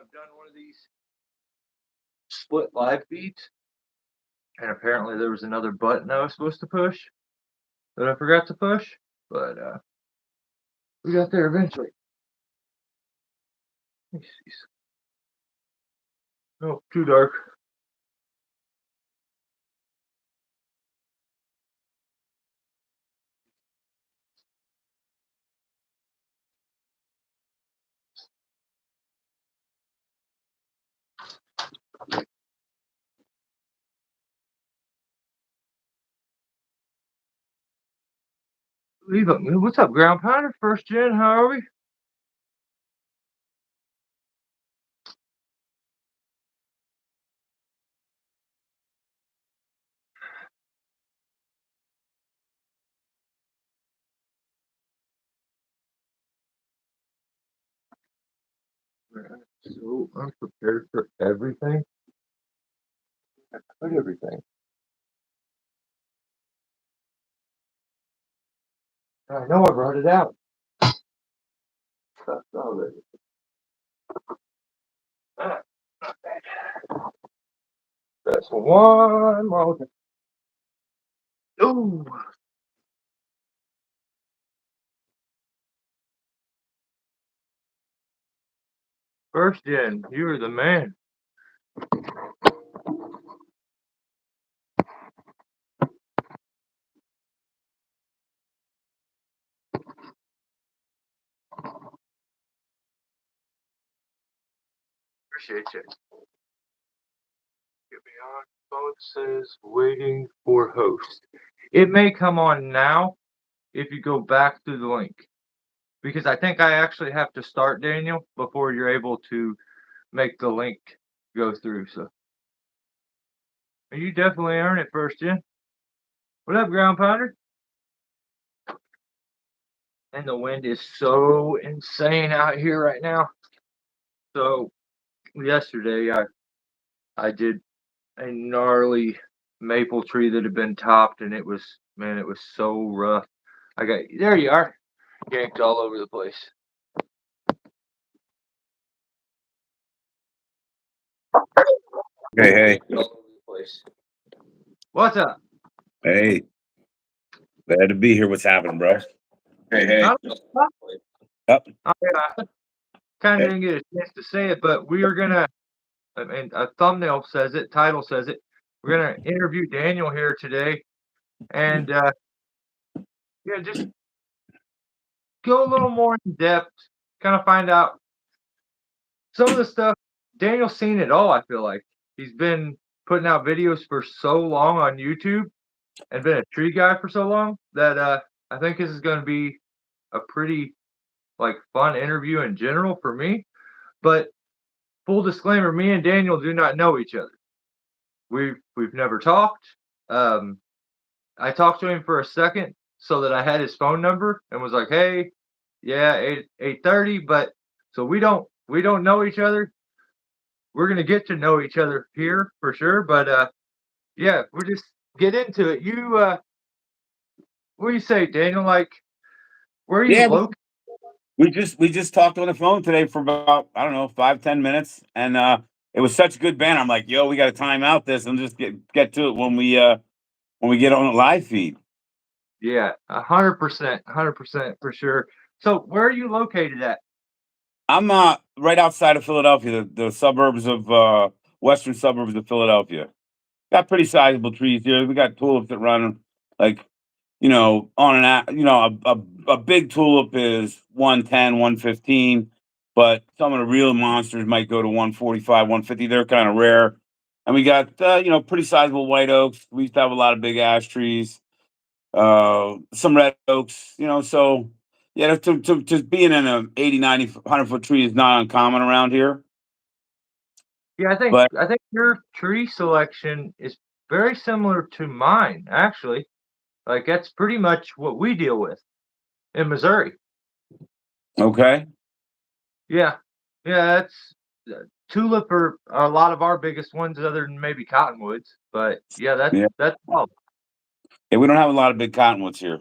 I've done one of these split live feeds, and apparently there was another button I was supposed to push that I forgot to push, but we got there eventually. Let me see. Oh, too dark. Leave it. What's up, Ground Pounder? First gen, how are we? So unprepared for everything. I put everything. I know I brought it out. That's already. Not bad. That's one more. Ooh. First gen, you are the man. Appreciate you. Get me on. Phone says waiting for host. It may come on now if you go back to the link. Because I think I actually have to start Daniel before you're able to make the link go through. So you definitely earn it, first gen. What up, Ground Pounder? And the wind is so insane out here right now. So yesterday I did a gnarly maple tree that had been topped, and it was so rough. I got there you are, yanked all over the place. Hey. All over the place. What's up? Hey. Glad to be here. What's happening, bro? Hey. I kind of didn't get a chance to say it, but we are gonna. I mean, a thumbnail says it, title says it. We're gonna interview Daniel here today, and yeah, just go a little more in depth, kind of find out some of the stuff. Daniel's seen it all. I feel like he's been putting out videos for so long on YouTube and been a tree guy for so long that I think this is going to be a pretty fun interview in general for me. But full disclaimer, me and Daniel do not know each other. We've never talked. I talked to him for a second so that I had his phone number and was like, "Hey, yeah, 8:30." But so we don't know each other. We're gonna get to know each other here for sure. But yeah, we'll just get into it. You what do you say, Daniel? Where are you Yeah, located? we just talked on the phone today for about, I don't know, 5-10 minutes, and it was such a good band. I'm like, yo, we got to time out this and just get to it when we get on a live feed. Yeah, 100%, 100% for sure. So where are you located at? I'm right outside of Philadelphia, the suburbs of western suburbs of Philadelphia. Got pretty sizable trees here. We got tulips that run like, on and out. A big tulip is 110, 115, but some of the real monsters might go to 145, 150. They're kind of rare. And we got, pretty sizable white oaks. We used to have a lot of big ash trees, some red oaks, so yeah, to being in a 80, 90, 100-foot tree is not uncommon around here. Yeah, But I think your tree selection is very similar to mine, actually. Like that's pretty much what we deal with in Missouri. okay. Yeah, yeah, that's tulip are a lot of our biggest ones, other than maybe cottonwoods. But yeah, Yeah. that's all. Yeah, we don't have a lot of big cottonwoods here.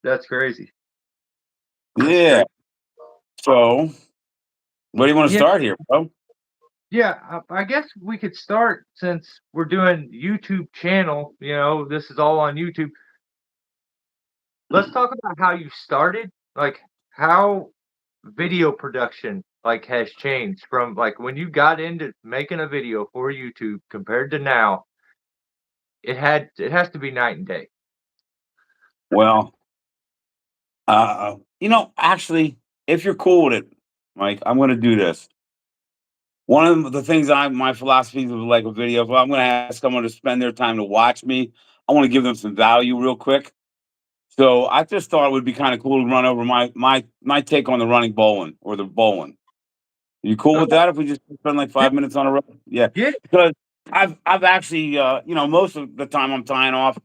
That's crazy. That's Yeah. crazy. So Where do you want to Yeah, start here, bro? yeah. I guess we could start since we're doing YouTube channel. This is all on YouTube. Let's talk about how you started, like how video production has changed from when you got into making a video for YouTube compared to now. It has to be night and day. Well, actually, if you're cool with it, Mike, I'm going to do this. One of the things my philosophy of like a video, if I'm going to ask someone to spend their time to watch me, I want to give them some value real quick. So I just thought it would be kind of cool to run over my take on the running bowling or the bowling. You cool with Okay. that if we just spend like Yeah, 5 minutes on a road? Yeah, yeah. because I've actually most of the time I'm tying off,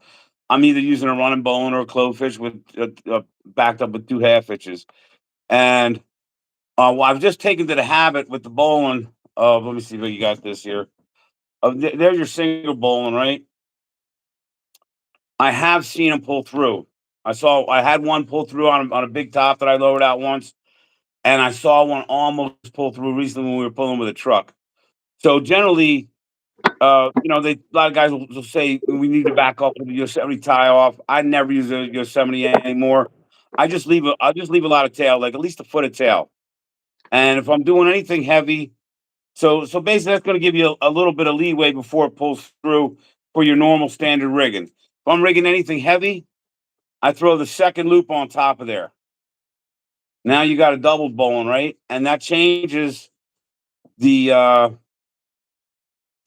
I'm either using a running bowline or a clovefish with backed up with two half hitches, and well, I've just taken to the habit with the bowling of let me see if you got this here. There's your single bowling, right? I have seen them pull through. I had one pull through on a big top that I lowered out once, and I saw one almost pull through recently when we were pulling with a truck. So generally, they a lot of guys will say we need to back off with the Yosemite tie off. I never use a Yosemite anymore. I'll just leave a lot of tail, like at least a foot of tail. And if I'm doing anything heavy, so basically that's going to give you a little bit of leeway before it pulls through for your normal standard rigging. If I'm rigging anything heavy, I throw the second loop on top of there. Now you got a double bowling, right? And that changes the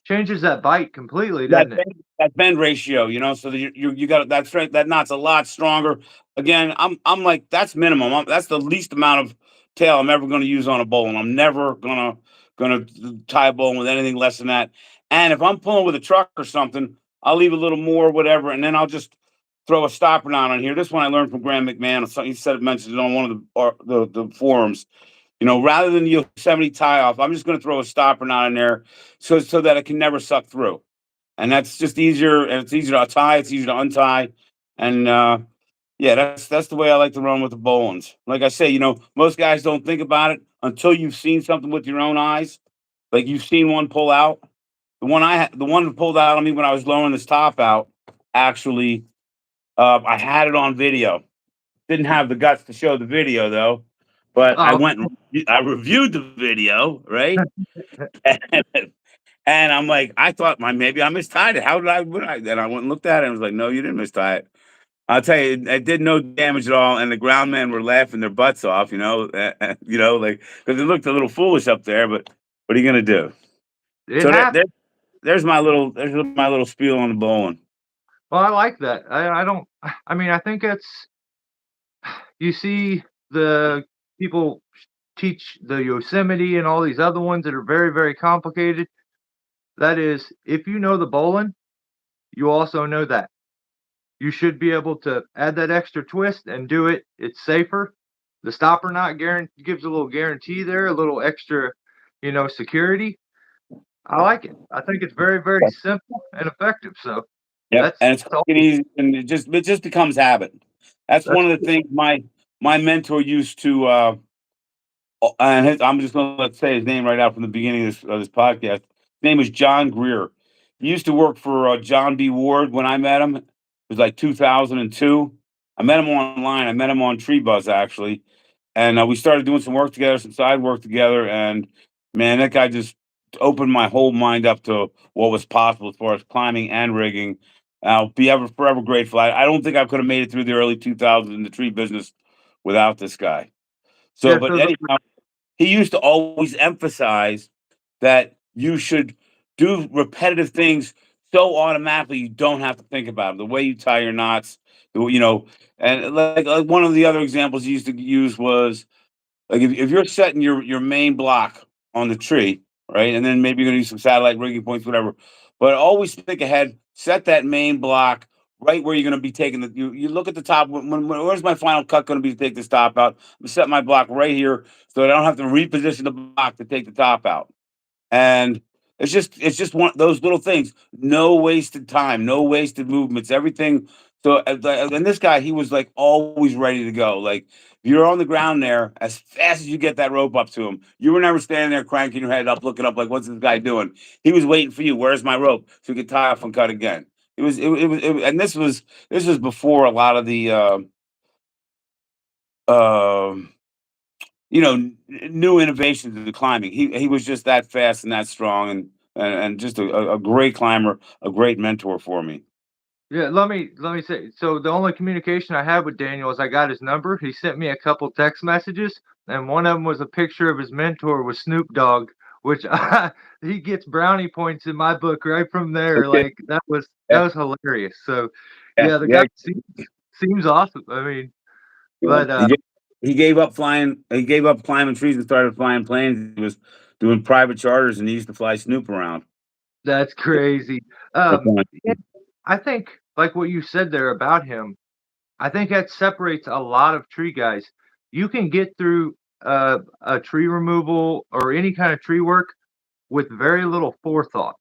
Changes that bite completely, that doesn't it? bend ratio, so that you got that strength. That knot's a lot stronger. Again, I'm like that's minimum. That's the least amount of tail I'm ever going to use on a bowline. I'm never gonna tie a bowline with anything less than that. And if I'm pulling with a truck or something, I'll leave a little more, whatever, and then I'll just throw a stopper knot on here. This one I learned from Graham McMahon. He said mentioned it on one of the forums. Rather than the Yosemite tie off, I'm just going to throw a stopper knot in there so that it can never suck through. And that's just easier, and it's easier to tie, it's easier to untie. And yeah, that's the way I like to run with the bowlines. Like I say, most guys don't think about it until you've seen something with your own eyes. Like you've seen one pull out. The one that pulled out on me when I was lowering this top out, actually, I had it on video. Didn't have the guts to show the video though, but I Oh, went and I reviewed the video, right? And I'm like, I thought maybe I mistied it. How did I? Then I went and looked at it and was like, no, you didn't mistie it. I'll tell you, it did no damage at all, and the ground men were laughing their butts off, like because it looked a little foolish up there. But what are you gonna do? it So happened. there's my little spiel on the bowling. Well, I like that. I don't. I mean, I think you see the people teach the Yosemite and all these other ones that are very, very complicated. That is, if you know the bowling, you also know that. You should be able to add that extra twist and do it. It's safer. The stopper knot gives a little guarantee there, a little extra, security. I like it. I think it's very, very simple and effective. So Yep, that's and it's quick all. and easy, and it just becomes habit. That's That's one of the things my mentor used to. I'm just going to let's say his name right out from the beginning of this podcast. His name is John Greer. He used to work for John B. Ward when I met him. It was like 2002. I met him online. I met him on Tree Buzz actually, and we started doing some work together, some side work together. And man, that guy just opened my whole mind up to what was possible as far as climbing and rigging. I'll be ever forever grateful. I don't think I could have made it through the early 2000s in the tree business without this guy. So, yeah. but So anyhow, he used to always emphasize that you should do repetitive things so automatically you don't have to think about them. The way you tie your knots, and like one of the other examples he used to use was like if you're setting your main block on the tree, right, and then maybe you're gonna use some satellite rigging points, whatever. But always think ahead, set that main block right where you're gonna be taking you look at the top. Where's my final cut gonna be to take the top out? I'm gonna set my block right here so that I don't have to reposition the block to take the top out. And it's just one of those little things. No wasted time, no wasted movements. Everything So, and this guy, he was like always ready to go. Like, if you're on the ground there, as fast as you get that rope up to him, you were never standing there cranking your head up, looking up, like, what's this guy doing? He was waiting for you. Where's my rope? So he could tie off and cut again. And this was before a lot of the, um, new innovations in the climbing. He was just that fast and that strong, and just a great climber, a great mentor for me. Yeah, let me say, so the only communication I had with Daniel is I got his number. He sent me a couple text messages, and one of them was a picture of his mentor with Snoop Dogg, which he gets brownie points in my book right from there. Okay. Like that Yeah, was hilarious. So yeah, yeah, the yeah. guy seems awesome. I mean, Yeah. but He gave up flying. He gave up climbing trees and started flying planes. He was doing private charters, and he used to fly Snoop around. that's crazy. That's Um, fine. yeah, I think like what you said there about him. I think that separates a lot of tree guys. You can get through a tree removal or any kind of tree work with very little forethought,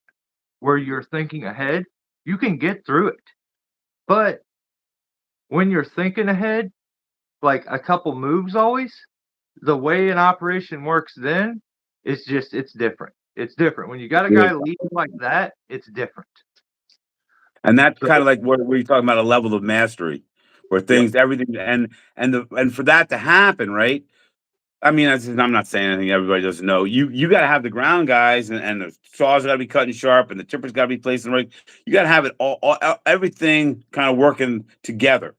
where you're thinking ahead. You can get through it. But when you're thinking ahead, like a couple moves always, the way an operation works then is just it's different. It's different. When you got a guy leading like that, it's different. And that's So kind of like what you're talking about, a level of mastery, where yep. things, everything, and for that to happen, right? I mean, I'm not saying anything everybody doesn't know. You got to have the ground guys, and the saws got to be cutting sharp, and the tippers got to be placed in the right. You got to have it everything kind of working together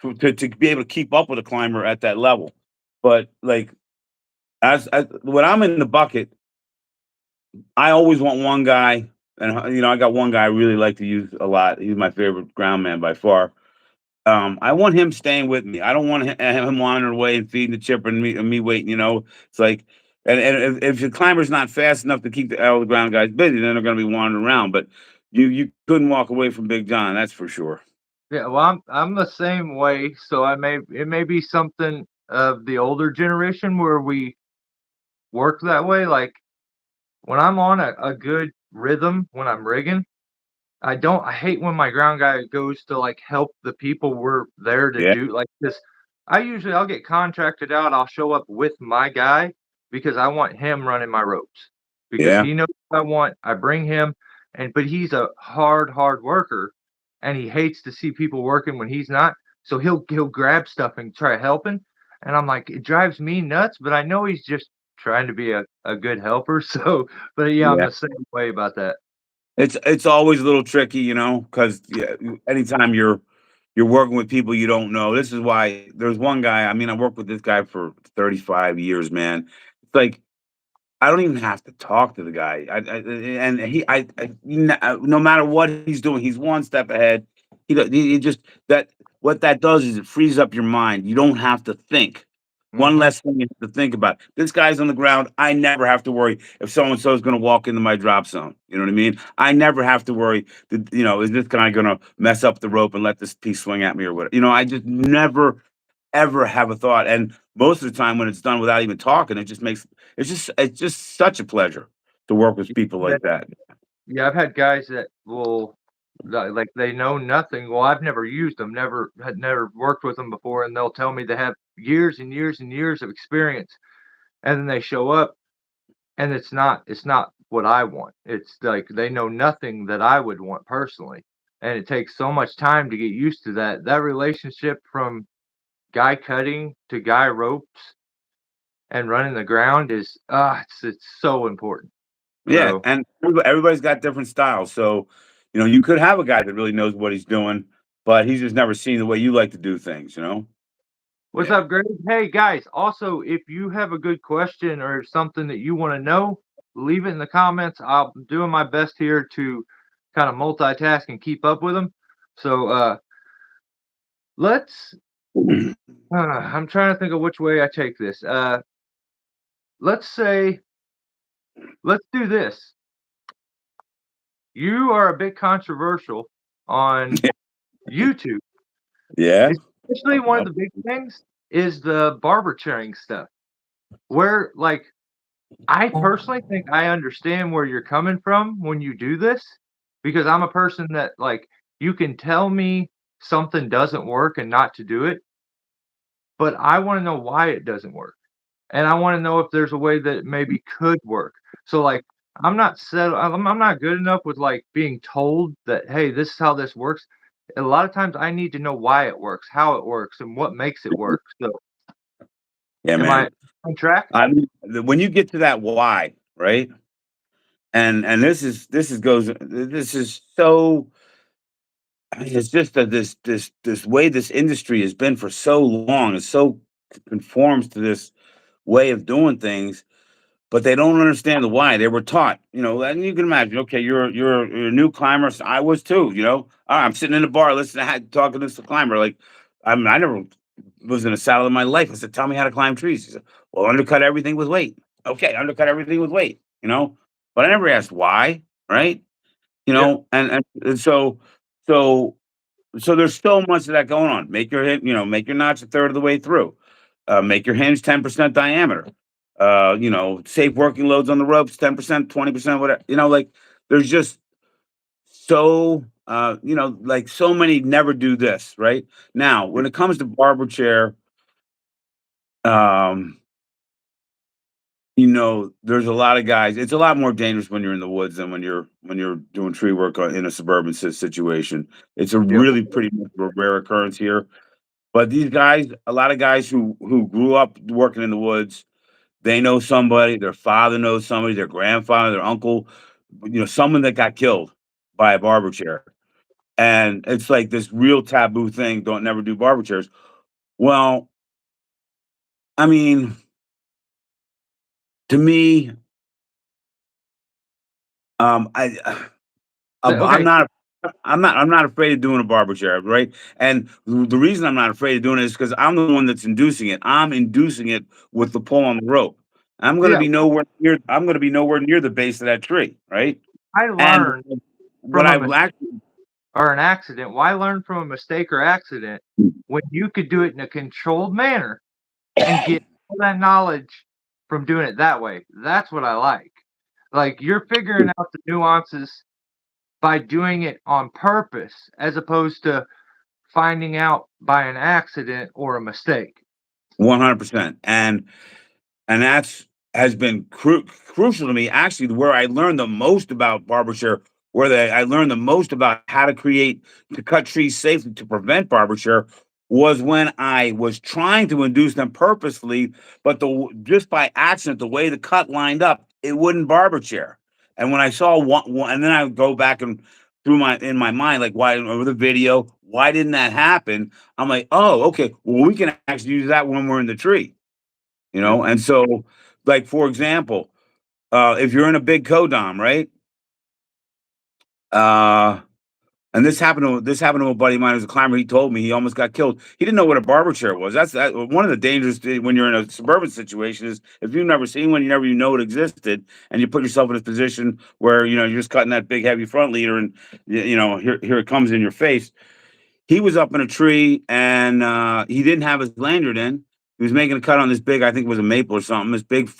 to be able to keep up with a climber at that level. But like, as when I'm in the bucket, I always want one guy, and I got one guy I really like to use a lot. He's my favorite ground man by far. I want him staying with me. I don't want him wandering away and feeding the chipper and me waiting. It's like, and if the climber's not fast enough to keep all the ground guys busy, then they're going to be wandering around. But you couldn't walk away from Big John, that's for sure. Yeah, well, I'm the same way. So it may be something of the older generation where we work that way. Like when I'm on a good rhythm when I'm rigging, I hate when my ground guy goes to, like, help the people we're there to Yeah, do like, this. I'll get contracted out, I'll show up with my guy because I want him running my ropes, because yeah, he knows what I want, I bring him, but he's a hard worker, and he hates to see people working when he's not, so he'll grab stuff and try helping, and I'm like, it drives me nuts, but I know he's just trying to be a good helper, so but, yeah, I'm yeah. the same way about that. It's always a little tricky, because yeah, anytime you're working with people you don't know. This is why there's one guy. I mean, I worked with this guy for 35 years, man. It's like I don't even have to talk to the guy. And no matter what he's doing, he's one step ahead. He just that what that does is it frees up your mind. You don't have to think. One Mhm. less thing you have to think about. This guy's on the ground. I never have to worry if so and so is going to walk into my drop zone. You know what I mean? I never have to worry. Is this guy going to mess up the rope and let this piece swing at me or what? I just never ever have a thought. And most of the time when it's done without even talking, it's just such a pleasure to work with people Yeah. like that. Yeah, I've had guys that will like they know nothing. Well, I've never used them, never worked with them before, and they'll tell me they have years and years and years of experience, and then they show up, and it's not what I want. It's like they know nothing that I would want personally, and it takes so much time to get used to that. That relationship from guy cutting to guy ropes and running the ground is it's so important. Yeah, So and everybody's got different styles. So, you could have a guy that really knows what he's doing, but he's just never seen the way you like to do things. what's Yeah. up, Greg? Hey, guys. Also, if you have a good question or something that you want to know, leave it in the comments. I'm doing my best here to kind of multitask and keep up with them. So let's. I'm trying to think of which way I take this. Let's say let's do this. You are a bit controversial on YouTube. Yeah. Especially one of the big things is the barber chairing stuff. Where like I personally think I understand where you're coming from when you do this, because I'm a person that, like, you can tell me something doesn't work and not to do it, but I wanna know why it doesn't work. And I wanna know if there's a way that it maybe could work. So, like, I'm not good enough with, like, being told that, "Hey, this is how this works." A lot of times I need to know why it works, how it works, and what makes it work. So, Yeah, am I man. on track? I mean, when you get to that why, right? And this is so. I mean, it's just that this way this industry has been for so long. It so conforms to this way of doing things, but they don't understand the why. They were taught, and you can imagine. Okay, you're a new climber. So I was too. I'm sitting in a bar listening, talking to this climber. Like, I never was in a saddle in my life. I said, "Tell me how to climb trees." He said, "Well, undercut everything with weight." Okay, undercut everything with weight. But I never asked why. Right? Yeah, So so there's so much of that going on. Make your notch a third of the way through. Make your hinge 10% diameter. Safe working loads on the ropes, 10%, 20%, whatever. Like there's just like so many never do this, right? Now, when it comes to barber chair, um, there's a lot of guys. It's a lot more dangerous when you're in the woods than when you're doing tree work in a suburban situation. It's a yep, really pretty much a rare occurrence here. But these guys, a lot of guys who grew up working in the woods, they know somebody, their father knows somebody, their grandfather, their uncle, someone that got killed by a barber chair. And it's like this real taboo thing. Don't never do barber chairs. Well, I mean, to me, I I'm okay, not I'm not afraid of doing a barber chair, right? And the reason I'm not afraid of doing it is because I'm the one that's inducing it. I'm inducing it with the pull on the rope. yeah, I'm gonna be nowhere near the base of that tree, right? I And learned what from a I've mistake actually or an accident. Why learn from a mistake or accident when you could do it in a controlled manner and get all that knowledge from doing it that way? That's what I like. Like, you're figuring out the nuances by doing it on purpose as opposed to finding out by an accident or a mistake. 100%. And that's has been crucial to me. Actually, where I learned the most about barbershop, I learned the most about how to cut trees safely to prevent barbershop, was when I was trying to induce them purposefully, but just by accident, the way the cut lined up, it wouldn't barbershop. And when I saw one, and then I would go back and through my in my mind, like why over the video, why didn't that happen? I'm like, oh, okay, well, we can actually use that when we're in the tree. Yep. And so, like for example, if you're in a big codom, right? Uh, and this happened to a buddy of mine who's a climber. He told me he almost got killed. He didn't know what a barber chair was. One of the dangers when you're in a suburban situation is if you've never seen one, you never even know it existed, and you put yourself in a position where you're just cutting that big heavy front leader, and here it comes in your face. He was up in a tree and he didn't have his lanyard in. He was making a cut on this big, I think it was a maple or something, this big,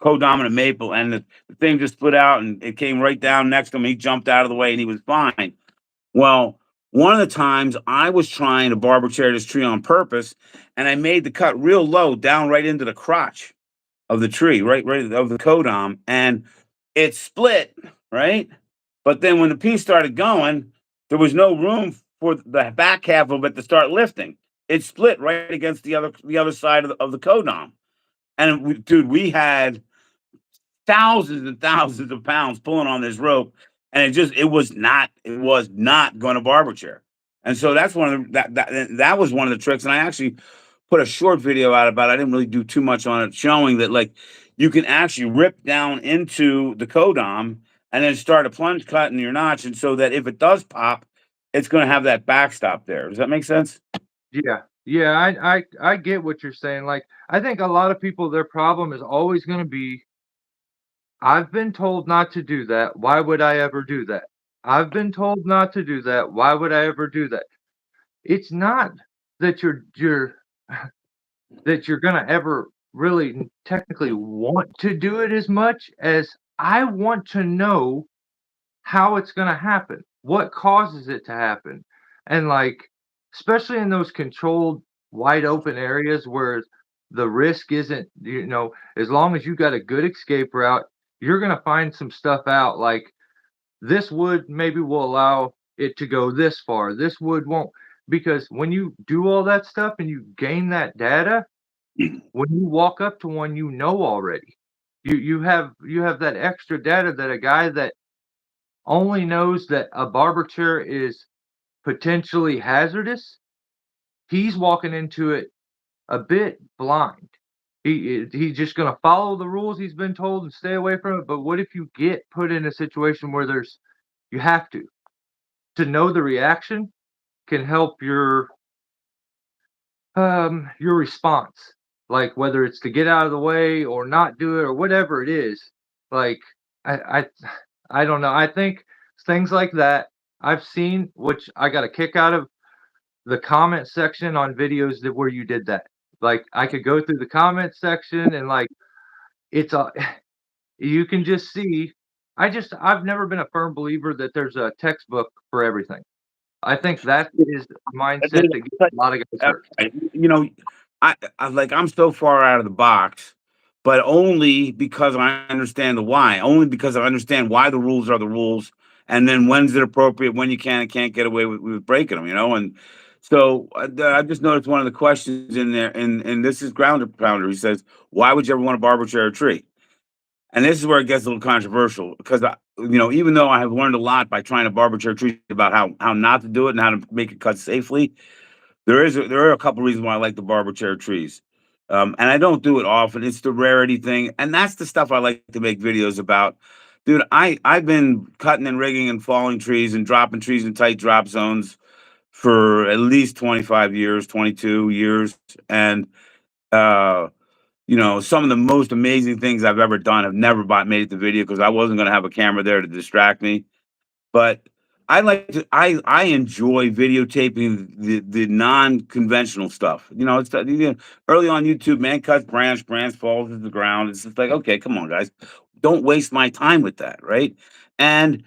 co-dominant maple, and the thing just split out and it came right down next to him. He jumped out of the way and he was fine. Well, one of the times I was trying to barber chair this tree on purpose, and I made the cut real low, down right into the crotch of the tree, right of the codom, and it split, right? But then when the piece started going, there was no room for the back half of it to start lifting. It split right against the other side of the codom. And dude, we had thousands and thousands of pounds pulling on this rope, and it was not going to barber chair. And so that's one of the, that was one of the tricks. And I actually put a short video out about it. I didn't really do too much on it, showing that like you can actually rip down into the codom and then start a plunge cut in your notch, and so that if it does pop, it's going to have that backstop there. Does that make sense? Yeah. Yeah, I get what you're saying. Like, I think a lot of people, their problem is always gonna be, "I've been told not to do that. Why would I ever do that? I've been told not to do that. Why would I ever do that?" It's not that you're gonna ever really technically want to do it as much as I want to know how it's gonna happen, what causes it to happen. And, like, especially in those controlled, wide open areas where the risk isn't, as long as you got a good escape route, you're gonna find some stuff out, like, this wood maybe will allow it to go this far, this wood won't. Because when you do all that stuff and you gain that data, when you walk up to one you know already. You have that extra data that a guy that only knows that a barber chair is potentially hazardous, he's walking into it a bit blind. He's just gonna follow the rules he's been told and stay away from it, but what if you get put in a situation where you have to? To know the reaction can help your response, like, whether it's to get out of the way or not do it or whatever it is. Like, I I I don't know, I think things like that I've seen, which I got a kick out of the comment section on videos that where you did that. Like, I could go through the comment section and, like, it's a you can just see. I've never been a firm believer that there's a textbook for everything. I think that is the mindset that gets a lot of guys hurt. You know, I'm so far out of the box, but only because I understand the why. Only because I understand why the rules are the rules, and then when's it appropriate, when you can and can't get away with breaking them. And so I just noticed one of the questions in there, and this is Grounder Pounder. He says, "Why would you ever want to barber chair a tree?" And this is where it gets a little controversial because even though I have learned a lot by trying to barber chair trees about how not to do it and how to make it cut safely, there are a couple reasons why I like the barber chair trees. And I don't do it often. It's the rarity thing, and that's the stuff I like to make videos about. Dude, I've been cutting and rigging and falling trees and dropping trees in tight drop zones for at least 25 years, 22 years, and uh some of the most amazing things I've ever done have never made it to video because I wasn't going to have a camera there to distract me. But I enjoy videotaping the non-conventional stuff. Early on YouTube, man cuts branch falls to the ground. It's just like, okay, come on, guys, don't waste my time with that, right? And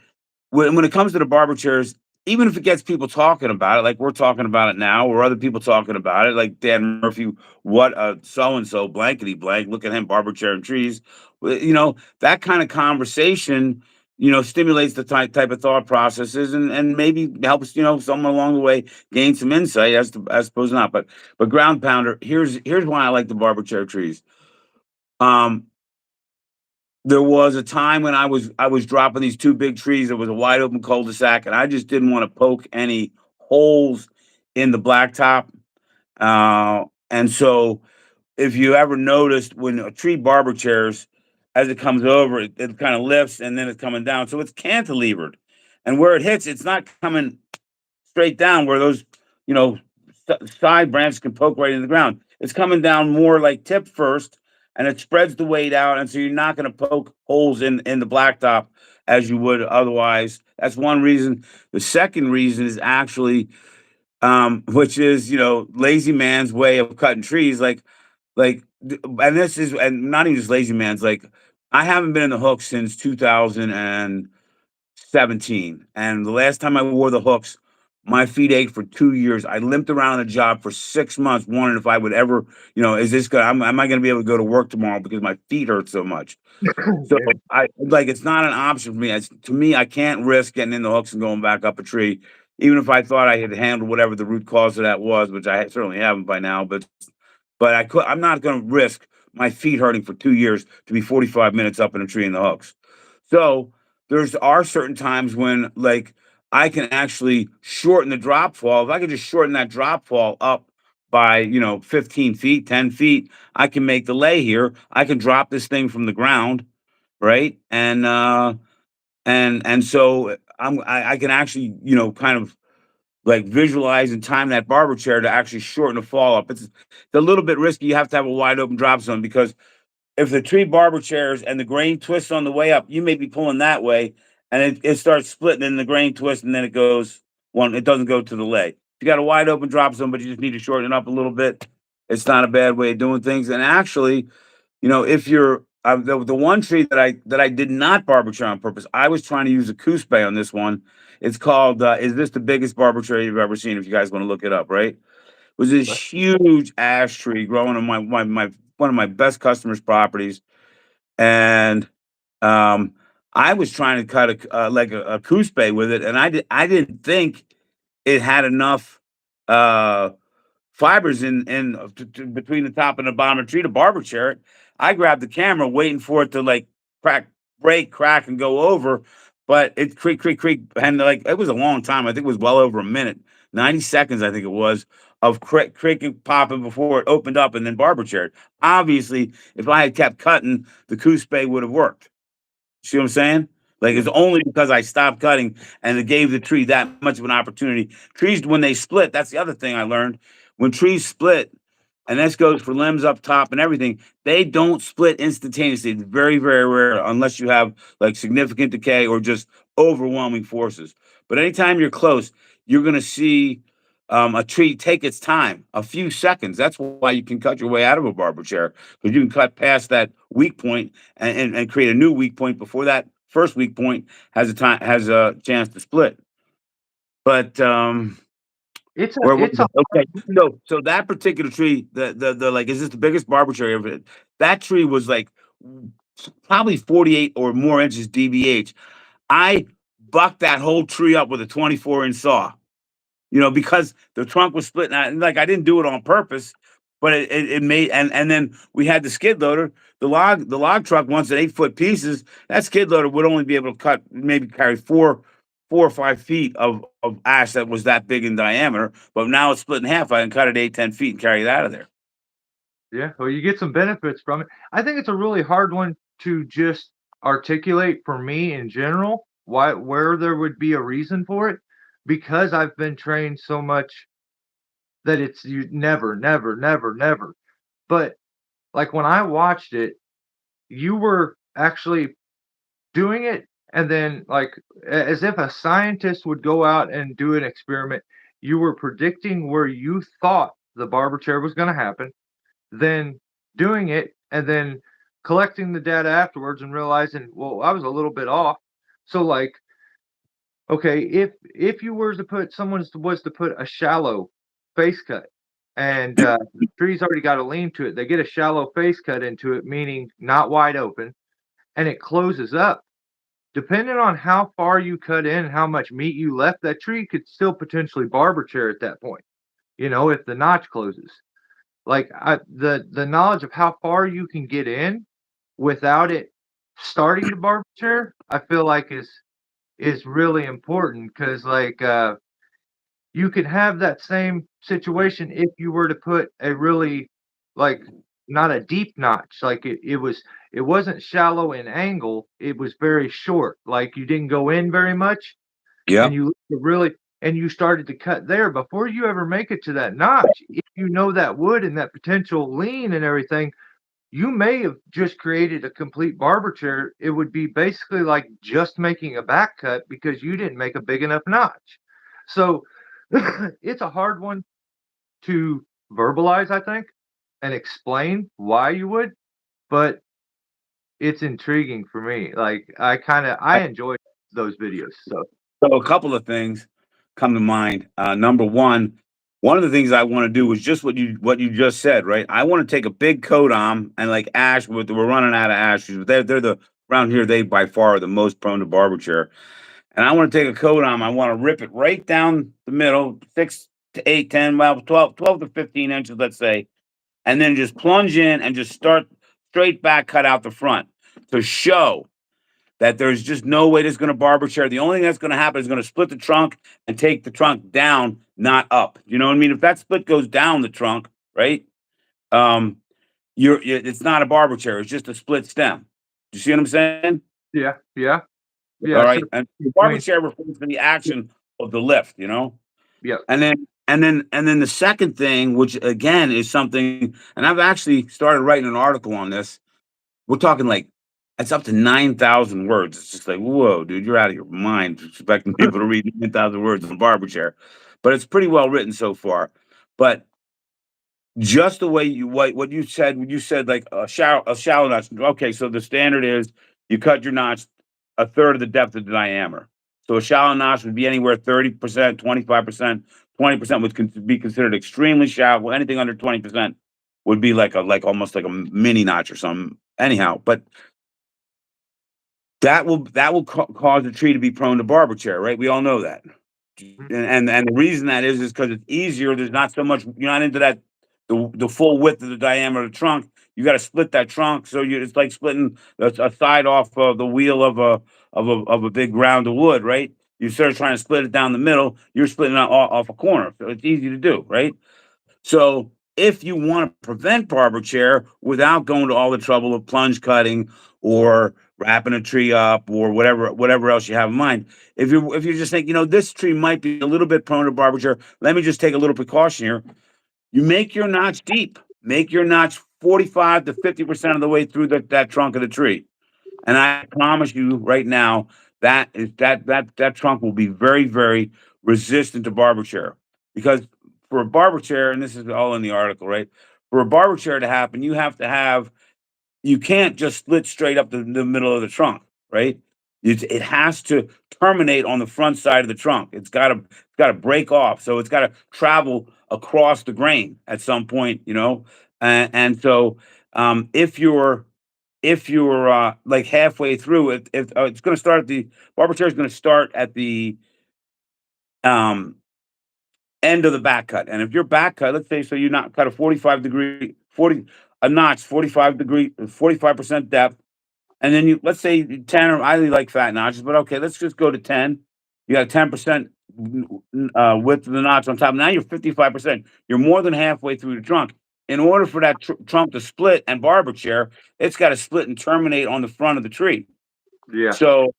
when it comes to the barber chairs, even if it gets people talking about it, like we're talking about it now, or other people talking about it, like Dan Murphy, what a so and so blankety blank, look at him, barber chair and trees. That kind of conversation, stimulates the type of thought processes and maybe helps, someone along the way gain some insight as opposed to not. But ground pounder, here's why I like the barber chair trees. Um, there was a time when I was dropping these two big trees. It was a wide open cul-de-sac, and I just didn't want to poke any holes in the blacktop. And so, if you ever noticed when a tree barber chairs, as it comes over, it kind of lifts and then it's coming down. So it's cantilevered, and where it hits, it's not coming straight down where those, you know, side branches can poke right in the ground. It's coming down more like tip first, and it spreads the weight out, and so you're not going to poke holes in the blacktop as you would otherwise. That's one reason. The second reason is actually, which is lazy man's way of cutting trees, and this is and not even just lazy man's. Like, I haven't been in the hook since 2017. And the last time I wore the hooks, my feet ached for 2 years. I limped around the job for 6 months, wondering if I would ever, is this good? Am I going to be able to go to work tomorrow because my feet hurt so much? So Yeah. I like it's not an option for me. To me, I can't risk getting in the hooks and going back up a tree, even if I thought I had handled whatever the root cause of that was, which I certainly haven't by now. But I'm not going to risk my feet hurting for 2 years to be 45 minutes up in a tree in the hooks. So there's are certain times when, like, I can actually shorten the drop fall. If I could just shorten that drop fall up by 15 feet, 10 feet, I can make the lay here. I can drop this thing from the ground, right? And so I can actually, kind of like visualize and time that barber chair to actually shorten the fall up. It's a little bit risky. You have to have a wide open drop zone because if the tree barber chairs and the grain twists on the way up, you may be pulling that way, and it starts splitting in the grain twist, and then it goes one. It doesn't go to the leg. You got a wide open drop zone, but you just need to shorten it up a little bit. It's not a bad way of doing things. And actually, if you're the one tree that I did not barber chair on purpose. I was trying to use a Coospe on this one. It's called. Is this the biggest barber chair you've ever seen? If you guys want to look it up, right? It was this But huge ash tree growing on my one of my best customers' properties, and um, I was trying to cut a Coospe with it, and I didn't think it had enough. Uh, Fibers in between the top and the bottom of the tree to barber chair it. I grabbed the camera, waiting for it to like crack, break, crack, and go over. But it creak, creak, creak, and like it was a long time. I think it was well over a minute, 90 seconds. I think it was of creaking, popping before it opened up and then barber chaired. Obviously, if I had kept cutting, the Coospe would have worked. See what I'm saying? Like yeah, it's only because I stopped cutting and it gave the tree that much of an opportunity. Trees, when they split, that's the other thing I learned. When trees split, and this goes for limbs up top and everything, they don't split instantaneously. It's very, very rare unless you have like significant decay or just overwhelming forces. But anytime you're close, you're gonna see a tree take its time, a few seconds. That's why you can cut your way out of a barber chair because you can cut past that weak point and create a new weak point before that first weak point has a chance to split. But where was it's a it? Okay, hard one. so that particular tree, the like, is this the biggest barber tree ever? That tree was like probably 48 or more inches DBH. I bucked that whole tree up with a 24-inch saw. Because the trunk was split. And like I didn't do it on purpose, but it made and then we had the skid loader, the log truck once at 8 foot pieces. That skid loader would only be able to cut maybe carry 4 or 5 feet of ash that was that big in diameter. But now it's split in half. I can cut it 8, 10 feet and carry it out of there. Yeah, well, you get some benefits from it. I think it's a really hard one to just articulate for me in general, where there would be a reason for it, because I've been trained so much that it's you never, never, never, never. But like when I watched it, you were actually doing it, and then like as if a scientist would go out and do an experiment, you were predicting where you thought the barber chair was going to happen, then doing it, and then collecting the data afterwards and realizing, well, I was a little bit off. So like, okay, if you were to put someone was to put a shallow face cut, and the tree's already got a lean to it, they get a shallow face cut into it, meaning not wide open, and it closes up. Depending on how far you cut in and how much meat you left, that tree could still potentially barber chair at that point. If the notch closes. Like the knowledge of how far you can get in without it starting to barber chair, I feel like is really important because like you could have that same situation if you were to put a really like not a deep notch. Like it wasn't shallow in angle, it was very short. Like you didn't go in very much and Yep. you started to cut there before you ever make it to that notch. If you know that wood and that potential lean and everything, you may have just created a complete barber chair. It would be basically like just making a back cut because you didn't make a big enough notch. So it's a hard one to verbalize, I think, and explain why you would, but it's intriguing for me. Like I enjoy those videos. So So a couple of things come to mind. Number one of the things I want to do is just what you just said, right? I want to take a big coat on and like ash. We're running out of ashes. But they're the around here. They by far are the most prone to barber chair. And I want to take a coat on. I want to rip it right down the middle, 6 to 8, 10, well, 12 to 15 inches, let's say, and then just plunge in and just start straight back, cut out the front to show that there's just no way that's going to barber chair. The only thing that's going to happen is going to split the trunk and take the trunk down, not up. You know what I mean? If that split goes down the trunk, right? Um, it's not a barber chair. It's just a split stem. You see what I'm saying? yeah, yeah, yeah. All I see right. the And the barber between chair refers to the action of the lift. yeah. And then the second thing, which again is something, and I've actually started writing an article on this. We're talking like it's up to 9,000 words. It's just like, whoa, dude, you're out of your mind expecting people to read 9,000 words in a barber chair. But it's pretty well written so far. But Just the way what you said when you said like a shallow notch. Okay, so the standard is you cut your notch a third of the depth of the diameter. So a shallow notch would be anywhere 30%, 25%, 20% would be considered extremely shallow. Anything under 20% would be like almost like a mini notch or something. Anyhow, but that will cause the tree to be prone to barber chair, right? We all know that. Mhm. And the reason that is because it's easier. There's not so much. You're not into that the full width of the diameter of the trunk. You got to split that trunk, so it's like splitting a side off the wheel of a big round of wood, right? You start trying to split it down the middle. You're splitting it off a corner, so it's easy to do, right? So if you want to prevent barber chair without going to all the trouble of plunge cutting or wrapping a tree up or whatever else you have in mind, if you just think, this tree might be a little bit prone to barber chair, let me just take a little precaution here. You make your notch deep. Make your notch 45 to 50% of the way through that trunk of the tree. And I promise you right now, that trunk will be very, very resistant to barber chair. Because for a barber chair, and this is all in the article, right? For a barber chair to happen, you can't just split straight up the middle of the trunk, right? It has to terminate on the front side of the trunk. It's got to break off, so it's got to travel across the grain at some point, and so if you're like halfway through it, if it's going to start at the barber chair is going to start at the um end of the back cut, and if your back cut, let's say, so you not cut a 45 degree 40 a notch 45% depth. And then let's say 10, or I really like fat notches, but okay, let's just go to 10. You got 10% width of the notch on top. Now you're 55%. You're more than halfway through the trunk. In order for that trunk to split and barber chair, it's got to split and terminate on the front of the tree. Yeah. So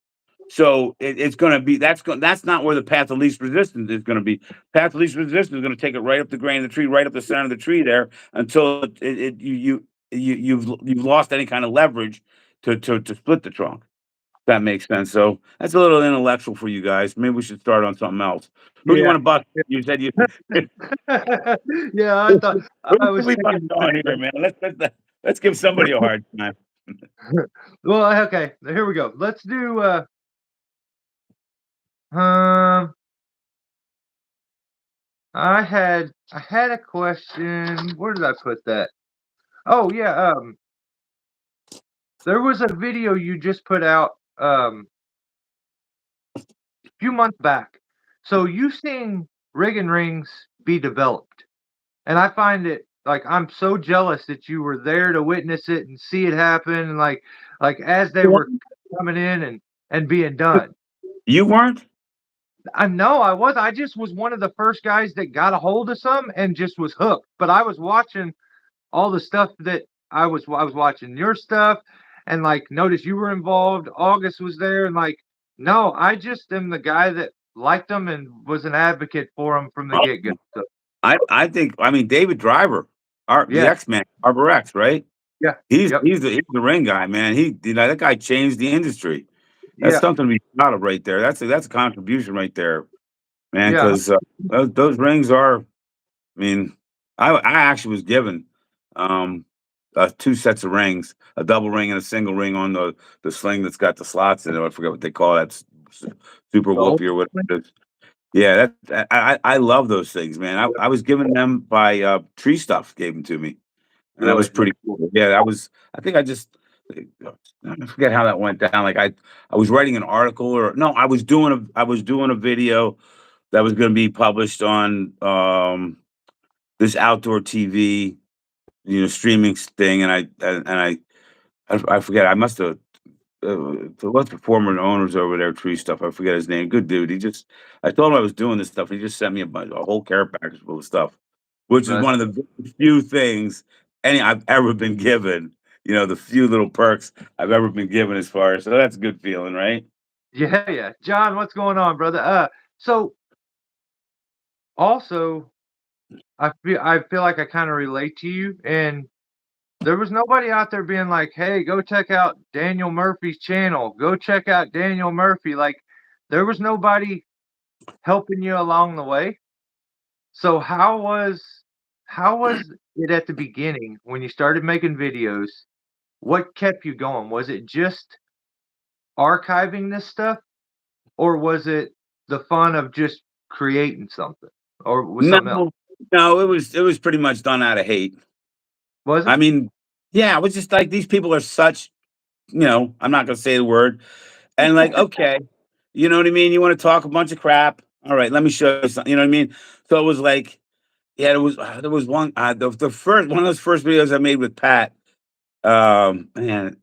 it's going to be that's not where the path of least resistance is going to be. Path of least resistance is going to take it right up the grain of the tree, right up the center of the tree there until you've lost any kind of leverage to split the trunk. If that makes sense. So that's a little intellectual for you guys. Maybe we should start on something else. Who do you Yeah. want to bust? You said you. Yeah, I who, thought who I was should we bust thinking on here, man? Let's give somebody a hard time. well, okay, here we go. Let's do um I had a question. Where did I put that? Oh yeah, there was a video you just put out a few months back. So you've seen rigging rings be developed. And I find it like I'm so jealous that you were there to witness it and see it happen and like as they were coming in and being done. You weren't? I know I just was one of the first guys that got a hold of some and just was hooked. But I was watching all the stuff that I was watching your stuff and like notice you were involved. August was there and like no, I just am the guy that liked them and was an advocate for them from the get go. So I mean David Driver, the yeah, X Man, Arbor X, right? yeah, He's yep, he's the ring guy, man. That guy changed the industry. That's yeah, something to be proud of right there. That's a contribution right there, man. yeah. Because those rings are. I mean, I actually was given um, two sets of rings, a double ring and a single ring on the sling that's got the slots in it. I forget what they call that, super Oh, whoopee or whatever it is. Yeah, I love those things, man. I was given them by Tree Stuff gave them to me, and that was really? pretty cool. Yeah, that was. I think I forget how that went down. Like I was writing an article, or no, I was doing a video that was going to be published on this outdoor TV, streaming thing, and I forget. I must have. What's the former owners over there, Tree Stuff? I forget his name. Good dude. I told him I was doing this stuff. He just sent me a whole care package full of stuff, which is That's one of the very few things I've ever been given. The few little perks I've ever been given as far as, so that's a good feeling, right? yeah, yeah. John, what's going on, brother? So also, I feel like I kind of relate to you, and there was nobody out there being like, "Hey, go check out Daniel Murphy's channel. Go check out Daniel Murphy." Like, there was nobody helping you along the way. So how was how was it at the beginning when you started making videos? What kept you going? Was it just archiving this stuff, or was it the fun of just creating something, or was No, something else? no, it was pretty much done out of hate. Was I it? mean, yeah, it was just like these people are such, I'm not gonna say the word, and like, okay, you know what I mean? You want to talk a bunch of crap? All right, let me show you something. You know what I mean? So it was like, yeah, there was one the first one of those first videos I made with Pat. Man,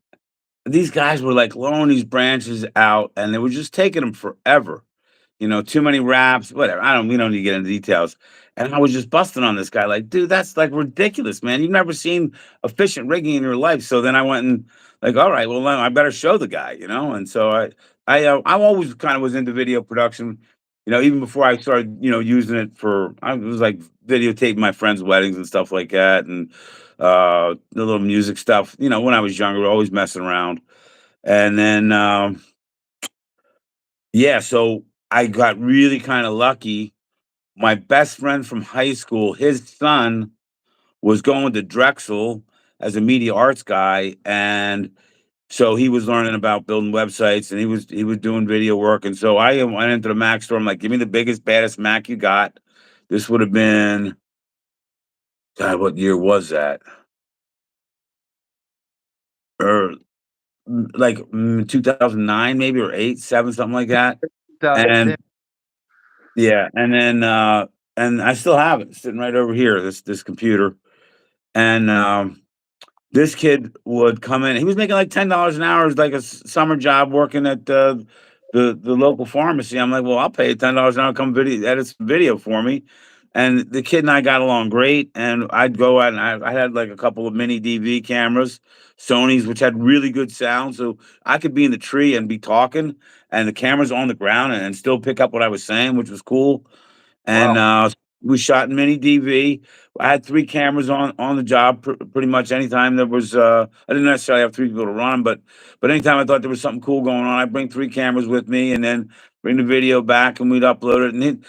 these guys were like blowing these branches out, and they were just taking them forever. Too many raps, whatever. We don't need to get into details. And I was just busting on this guy, like, dude, that's like ridiculous, man. You've never seen efficient rigging in your life. So then I went and like, all right, well, then I better show the guy. And so I always kind of was into video production, even before I started, using it I was like videotaping my friends' weddings and stuff like that, and the little music stuff. When I was younger, always messing around, and then. Yeah, so I got really kinda lucky. My best friend from high school, his son was going to Drexel as a media arts guy, and so he was learning about building websites, and he was doing video work, and so I went into the Mac store. I'm like, "Give me the biggest, baddest Mac you got." This would have been God, what year was that? Or, 2009 maybe, or 8, 7, something like that, 2010. and yeah, and I still have it sitting right over here, this computer, and, this kid would come in. He was making like $10 an hour as like a summer job working at the local pharmacy. I'm like, well, I'll pay you $10 an hour, come edit some video for me. And the kid and I got along great. And I'd go out and I had like a couple of mini DV cameras, Sony's, which had really good sound. So I could be in the tree and be talking, and the camera's on the ground and still pick up what I was saying, which was cool. And Wow. we shot in mini DV. I had three cameras on the job pretty much anytime there was. I didn't necessarily have three people to run, but anytime I thought there was something cool going on, I'd bring three cameras with me, and then bring the video back, and we'd upload it. And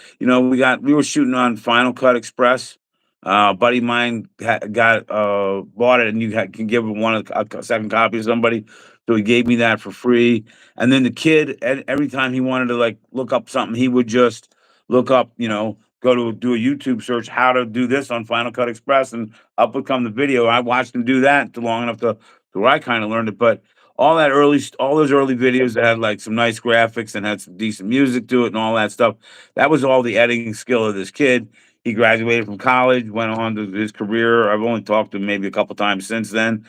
we were shooting on Final Cut Express. A buddy of mine got bought it, and can give one a second copy to somebody. So he gave me that for free. And then the kid, every time he wanted to like look up something, he would just look up, go to do a YouTube search, how to do this on Final Cut Express, and up would come the video. I watched him do that long enough to where I kind of learned it. But all those early videos that had like some nice graphics and had some decent music to it and all that stuff, that was all the editing skill of this kid. He graduated from college, went on to his career. I've only talked to him maybe a couple times since then.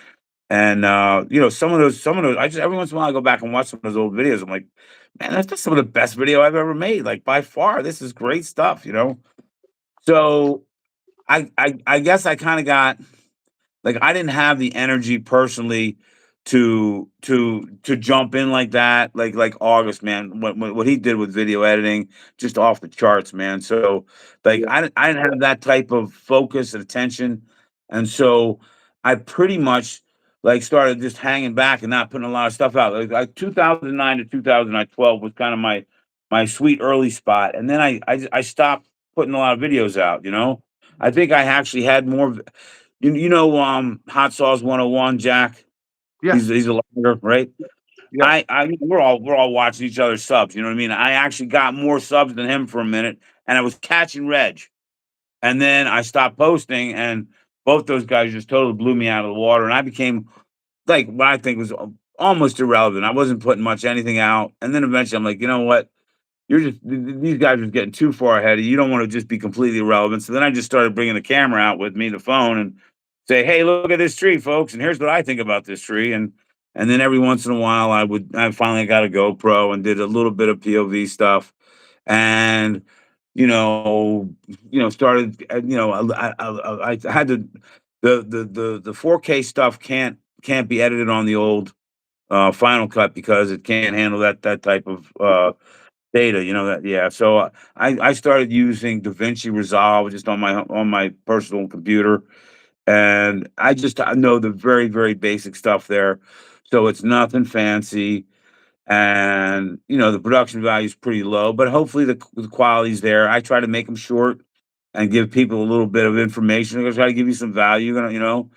And some of those, I just every once in a while I go back and watch some of those old videos. I'm like, man, that's some of the best video I've ever made. Like by far, this is great stuff. So I guess I kind of got like I didn't have the energy personally to jump in like that, like August, man. What he did with video editing, just off the charts, man. So like Yeah. I didn't have that type of focus and attention, and so I pretty much like started just hanging back and not putting a lot of stuff out. Like 2009 to 2012 was kind of my sweet early spot, and then I stopped putting a lot of videos out. I think I actually had more. Hot sauce 101, Jack. Yeah. He's a logger, right? Yeah. We're all watching each other's subs. You know what I mean? I actually got more subs than him for a minute, and I was catching Reg, and then I stopped posting, and both those guys just totally blew me out of the water, and I became like what I think was almost irrelevant. I wasn't putting much anything out, and then eventually I'm like, you know what? These guys are getting too far ahead of you. You don't want to just be completely irrelevant. So then I just started bringing the camera out with me, the phone, and say, "Hey, look at this tree, folks, and here's what I think about this tree." And then every once in a while, I finally got a GoPro and did a little bit of POV stuff, and started. I had to the 4K stuff can't be edited on the old Final Cut because it can't handle that type of data, that, yeah. So I started using DaVinci Resolve just on my personal computer, and I know the very very basic stuff there, so it's nothing fancy, and the production value is pretty low, but hopefully the quality's there. I try to make them short and give people a little bit of information. I'm gonna try to give you some value, you know,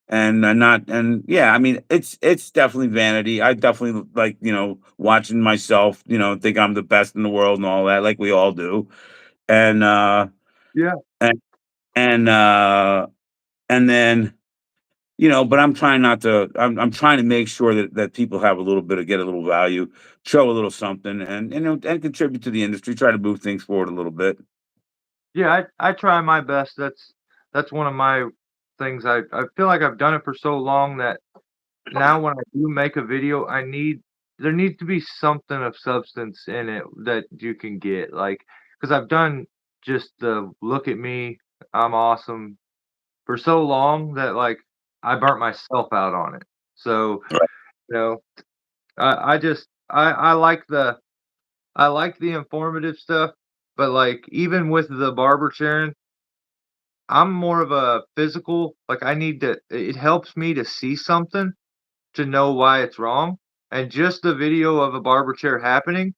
and not and yeah, I mean, it's definitely vanity. I definitely like, you know, watching myself, you know, think I'm the best in the world and all that, like we all do. And Yeah. and and and then, you know, but I'm trying not to. I'm trying to make sure that people have a little bit of get a little value, show a little something, and you know, and contribute to the industry. Try to move things forward a little bit. Yeah, I try my best. That's one of my things. I feel like I've done it for so long that now when I do make a video, there needs to be something of substance in it that you can get, like, because 'cause I've done just the "look at me, I'm awesome" for so long that, like, I burnt myself out on it. So, Right. you know, I just I like the informative stuff, but, like, even with the barber chairing, I'm more of a physical, like, I need to it helps me to see something to know why it's wrong, and just the video of a barber chair happening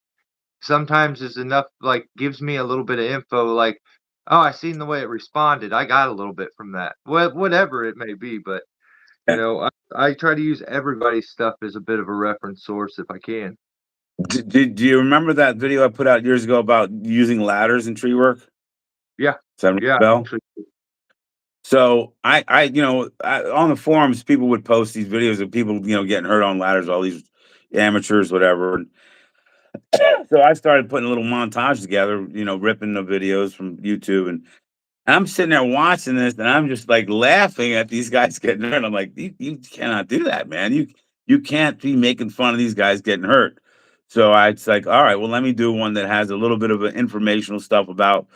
sometimes is enough, like, gives me a little bit of info, like, "Oh, I seen the way it responded, I got a little bit from that." Whatever it may be, but, you Yeah. know, I try to use everybody's stuff as a bit of a reference source if I can. Do you remember that video I put out years ago about using ladders in tree work? Yeah. Does that ring Yeah, a bell? actually, So you know, on the forums, people would post these videos of people, you know, getting hurt on ladders, all these amateurs, whatever. And so I started putting a little montage together, you know, ripping the videos from YouTube, and I'm sitting there watching this, and I'm just like laughing at these guys getting hurt. I'm like, you cannot do that, man. You can't be making fun of these guys getting hurt. So it's like, all right, well, let me do one that has a little bit of informational stuff about,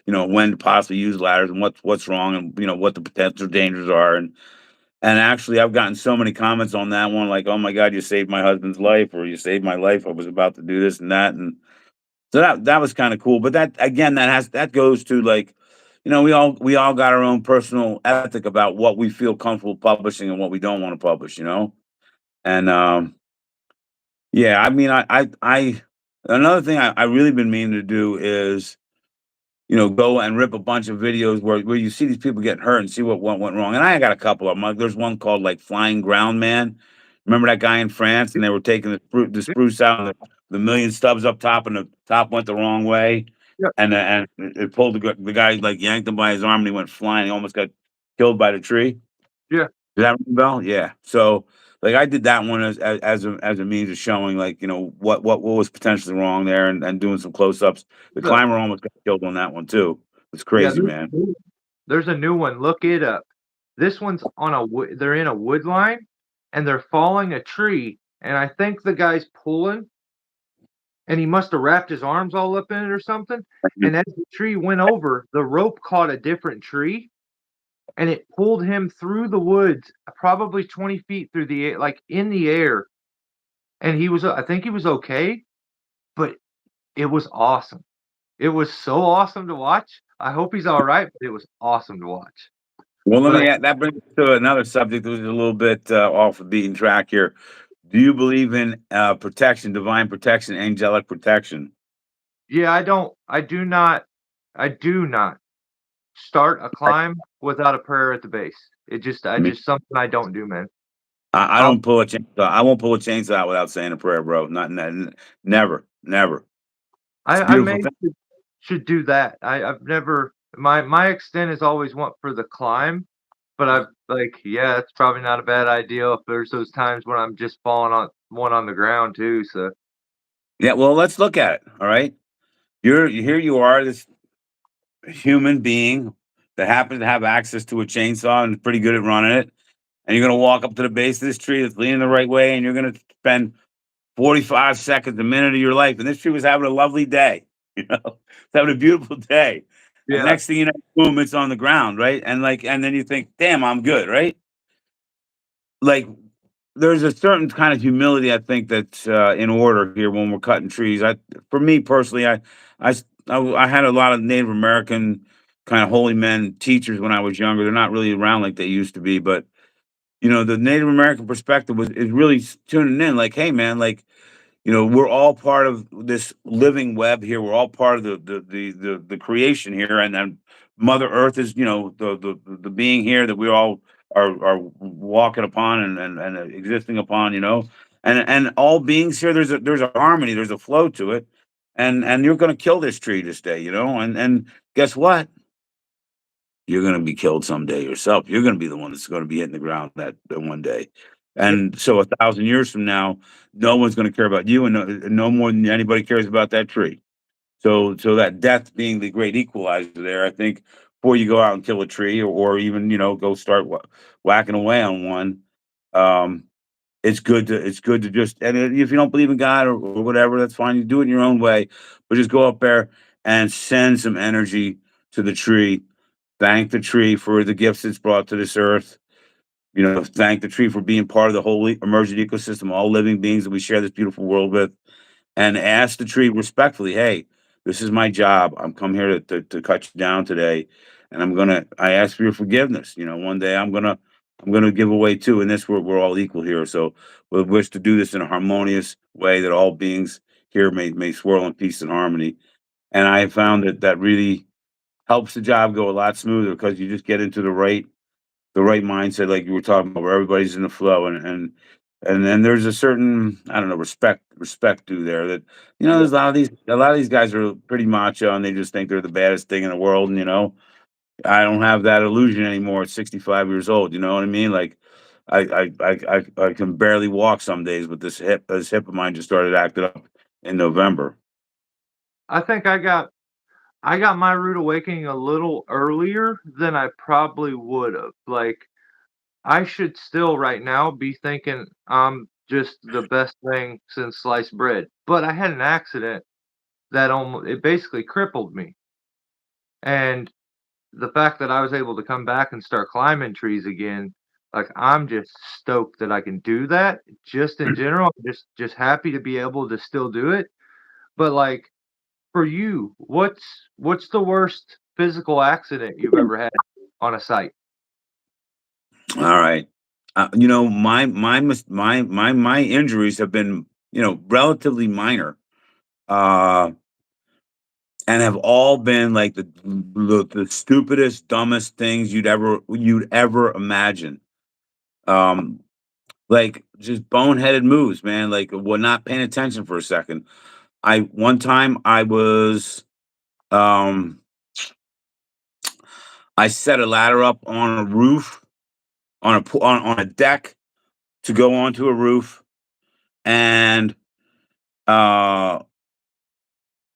you know, when to possibly use ladders and what's wrong, and you know what the potential dangers are. And actually, I've gotten so many comments on that one, like, oh my God, you saved my husband's life, or you saved my life. I was about to do this and that, and so that was kind of cool. But that again, that goes to like, you know, we all got our own personal ethic about what we feel comfortable publishing and what we don't want to publish, you know. And yeah, I mean, I another thing I really been meaning to do is, you know, go and rip a bunch of videos where you see these people getting hurt and see what went wrong. And I got a couple of them. Like, there's one called like Flying Ground Man. Remember that guy in France, and they were taking the yeah, spruce out, and the million stubs up top, and the top went the wrong way, yeah, and it pulled the guy, like, yanked him by his arm, and he went flying. He almost got killed by the tree. yeah. Does that ring a bell? Yeah. So, like, I did that one as a means of showing, like, you know, what was potentially wrong there, and doing some close ups. The The climber almost got killed on that one too. It's yeah, crazy, man. there's a new one, look it up. This one's on a wood they're in a wood line, and they're falling a tree, and I think the guy's pulling, and he must have wrapped his arms all up in it or something, and as the tree went over, the rope caught a different tree, and it pulled him through the woods, probably 20 feet through the air, like, in the air, and I think he was okay, but it was awesome. It was so awesome to watch. I hope he's alright, but it was awesome to watch. Well, let me But that brings us to another subject that was a little bit off the beaten track here. Do you believe in protection, divine protection, angelic protection? yeah, I do not start a I, climb without a prayer at the base. I me, just something I don't do, man. I I'll don't pull a chainsaw. I won't pull a chainsaw out without saying a prayer, bro. Never, never. It's a I beautiful may thing. should do that. I've never my extent is always want for the climb, but I've like, yeah, it's probably not a bad idea if there's those times when I'm just falling on one on the ground too, so Yeah, well, let's look at it. All right, here. You are, this human being that happens to have access to a chainsaw and is pretty good at running it, and you're gonna walk up to the base of this tree that's leaning the right way, and you're gonna spend 45 seconds, a minute of your life. And this tree was having a lovely day, you know, it's having a beautiful day. And yeah, next thing you know, boom, it's on the ground, right? And like, and then you think, damn, I'm good, right? Like, there's a certain kind of humility, I think, that's in order here when we're cutting trees. For me personally, I had a lot of Native American kind of holy men teachers when I was younger. They're not really around like they used to be, but you know, the Native American perspective is really tuning in, like, hey, man, like, we're all part of this living web here. We're all part of the creation here, and Mother Earth is, the being here that we all are walking upon and existing upon. And all beings here. There's a harmony. There's a flow to it, and you're going to kill this tree this day. And guess what? You're going to be killed someday yourself. You're going to be the one that's going to be hitting the ground that one day. Yeah, And so 1,000 years from now, no one's going to care about you, and no more than anybody cares about that tree. So that death being the great equalizer there, I think, before you go out and kill a tree, or even go start whacking away on one, um, it's good to just, and if you don't believe in God or whatever, that's fine. You do it in your own way, but just go up there and send some energy to the tree. Thank the tree for the gifts it's brought to this earth. Thank the tree for being part of the whole emergent ecosystem, all living beings that we share this beautiful world with, and ask the tree respectfully, "Hey, this is my job. I'm come here to cut you down today, and I ask for your forgiveness. One day I'm gonna give away too. In this, we're all equal here. So we wish to do this in a harmonious way that all beings here may swirl in peace and harmony." And I found that really helps the job go a lot smoother because you just get into the right mindset, like you were talking about, where everybody's in the flow, and then there's a certain, I don't know, respect due there, that yeah. there's a lot of these guys are pretty macho, and they just think they're the baddest thing in the world. And I don't have that illusion anymore at 65 years old. You know what I mean? Like, I can barely walk some days, but this hip of mine just started acting up in November. I think I got my rude awakening a little earlier than I probably would've. Like, I should still right now be thinking I'm just the best thing since sliced bread, but I had an accident that it basically crippled me, and the fact that I was able to come back and start climbing trees again, like, I'm just stoked that I can do that, just in general, just happy to be able to still do it, but, like, for you, what's the worst physical accident you've ever had on a site? All right. My injuries have been, relatively minor, uh, and have all been like the stupidest, dumbest things you'd ever imagine. Um, like just boneheaded moves, man. Like, we're not paying attention for a second. One time um, I set a ladder up on a roof, on a deck, to go onto a roof, and uh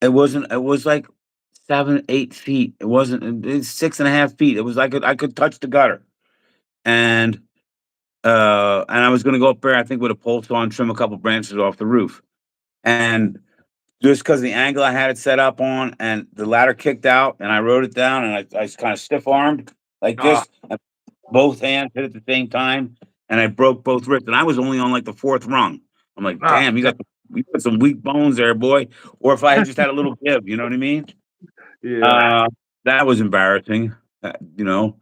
it was like 7, 8 feet. It wasn't, it's 6.5 feet. It was like I could touch the gutter. And I was gonna go up there, I think, with a pole saw and trim a couple branches off the roof. And just because the angle I had it set up on, and the ladder kicked out, and I rode it down, and I kind of stiff armed like Ah, this, and both hands hit at the same time, and I broke both wrists. And I was only on like the fourth rung. I'm like, ah, damn, you got some weak bones there, boy. Or if I had just had a little give, you know what I mean? yeah. Uh, that was embarrassing, you know.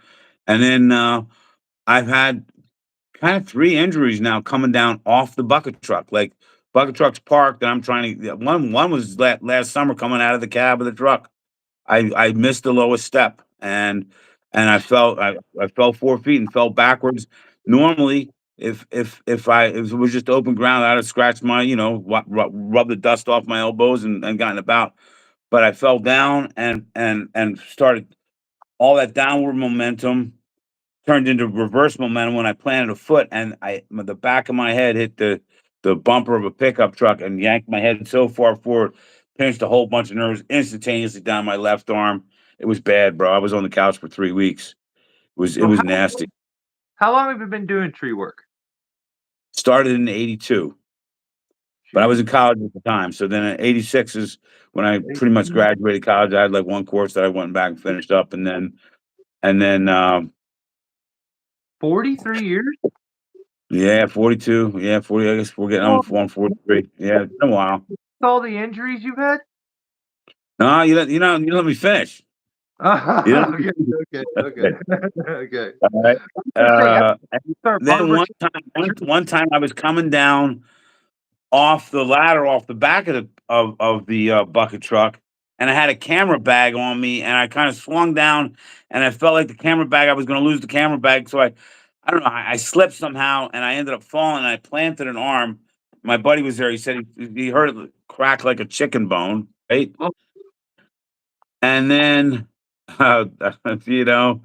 And then I've had kind of three injuries now coming down off the bucket truck. Like, bucket truck's parked, and I'm trying to. Yeah, one was last summer coming out of the cab of the truck. I missed the lowest step, and I fell 4 feet and fell backwards. Normally, if it was just open ground, I'd have scratched my, rub the dust off my elbows and gotten about. But I fell down, and started all that downward momentum turned into reverse momentum when I planted a foot, and the back of my head hit the bumper of a pickup truck and yanked my head so far forward, pinched a whole bunch of nerves instantaneously down my left arm. It was bad, bro. I was on the couch for 3 weeks. It So was nasty. how long have you been doing tree work? Started in '82, but I was Jeez, in college at the time. So then in '86 is when I pretty much 18, graduated college. I had like one course that I went back and finished up, and then 43 years? yeah, 42. Yeah, 40. I guess we're getting Oh, on 43. Yeah, it's been a while. all the injuries you've had? No, you let me finish. You know, Okay, okay, okay, okay, okay. all right. I was gonna say, And after then barber one shop time, one tree. one time I was coming down. off the ladder, off the back of the bucket truck, and I had a camera bag on me, and I kind of swung down, and I felt like the camera bag. I was going to lose the camera bag, so I don't know. I slipped somehow, and I ended up falling. And I planted an arm. My buddy was there. He said he heard it crack like a chicken bone, right? Oh, And then, you know,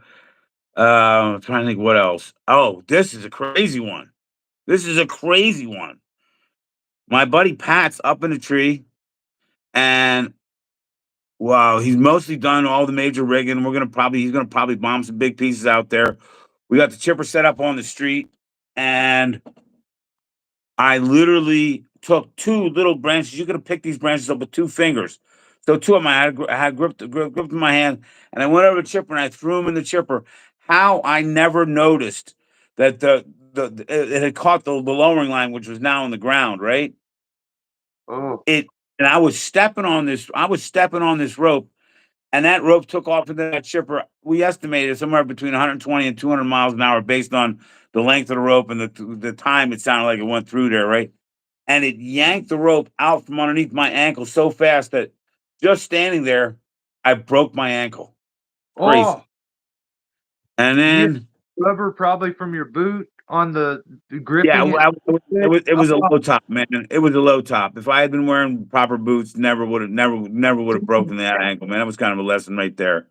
I'm trying to think what else. Oh, this is a crazy one. This is a crazy one. My buddy Pat's up in a tree, and wow, he's mostly done all the major rigging. He's gonna probably bomb some big pieces out there. We got the chipper set up on the street, and I literally took two little branches. You could have picked these branches up with two fingers. So two of them I had gripped in my hand, and I went over the chipper and I threw them in the chipper. How I never noticed that it had caught the lowering line, which was now on the ground, right? oh, It and I was stepping on this. I was stepping on this rope, and that rope took off into that chipper. We estimated somewhere between 120 and 200 miles an hour based on the length of the rope and the time it sounded like it went through there, right? And it yanked the rope out from underneath my ankle so fast that just standing there, I broke my ankle. Crazy. oh. And Do you have then, rubber probably from your boot on the yeah, gripping it? it was a Oh, low top, man. It was a low top. If I had been wearing proper boots, never would have broken that ankle, man. That was kind of a lesson right there.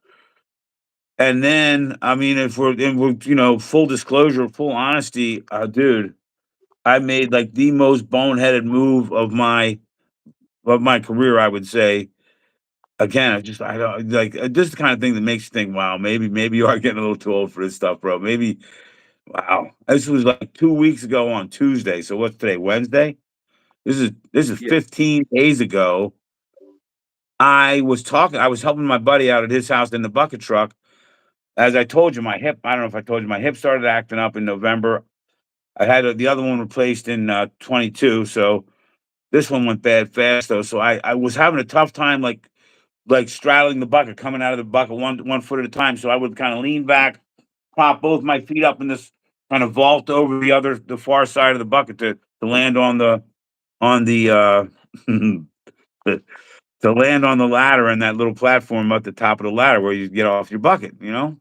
And then, I mean, if we're full disclosure, full honesty, dude, I made like the most boneheaded move of my career, I would say. Again, I don't like this is the kind of thing that makes you think, wow, maybe you are getting a little too old for this stuff, bro. Maybe, wow. This was like 2 weeks ago on Tuesday. So what's today? Wednesday? This is yeah, 15 days ago. I was helping my buddy out at his house in the bucket truck. As I told you, I don't know if I told you, my hip started acting up in November. I had the other one replaced in 22. So this one went bad fast though. So I was having a tough time like straddling the bucket, coming out of the bucket one foot at a time. So I would kind of lean back, prop both my feet up in this kind of vault over the far side of the bucket to land on the to land on the ladder and that little platform at the top of the ladder where you get off your bucket, you know?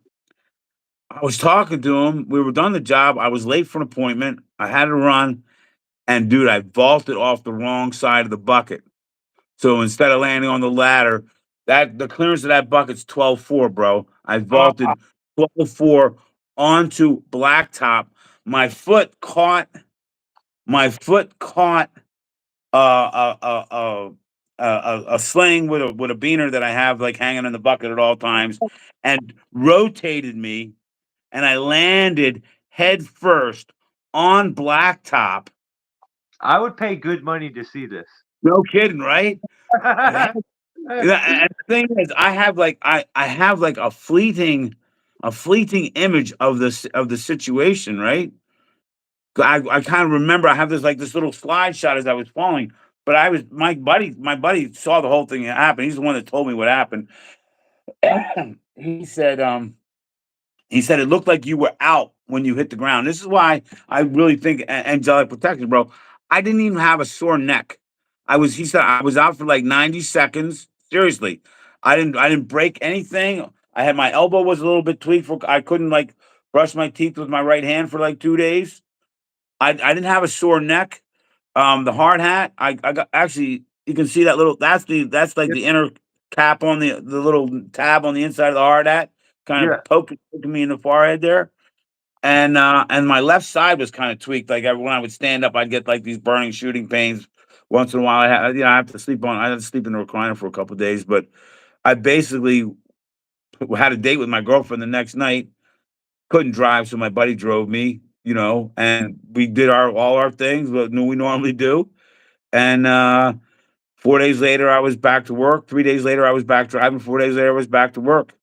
I was talking to him. We were done the job. I was late for an appointment. I had to run. And dude, I vaulted off the wrong side of the bucket. So instead of landing on the ladder, that the clearance of that bucket's 12.4, bro. I oh, vaulted 12.4 onto blacktop. My foot caught my foot caught uh, uh, uh, a sling with a beaner that I have like hanging in the bucket at all times, and rotated me, and I landed head first on blacktop. I would pay good money to see this. No kidding, right? And the thing is, I have like a fleeting image of the situation, right? I kind of remember I have this little slide shot as I was falling, but I was my buddy saw the whole thing happen. He's the one that told me what happened. he said, um, he said it looked like you were out when you hit the ground. This is why I really think angelic protection, bro. I didn't even have a sore neck. He said I was out for like 90 seconds. Seriously. I didn't break anything. I had my elbow was a little bit tweaked I couldn't like brush my teeth with my right hand for like 2 days. I didn't have a sore neck. The hard hat, I got actually you can see that little that's like Yeah, the inner cap on the little tab on the inside of the hard hat, kind of yeah, poking me in the forehead there. And my left side was kind of tweaked. Like when I would stand up, I'd get like these burning shooting pains. Once in a while, I had to sleep in the recliner for a couple of days. But I basically had a date with my girlfriend the next night. Couldn't drive, so my buddy drove me. And we did all our things what we normally do. And 4 days later, I was back to work. 3 days later, I was back driving. 4 days later, I was back to work.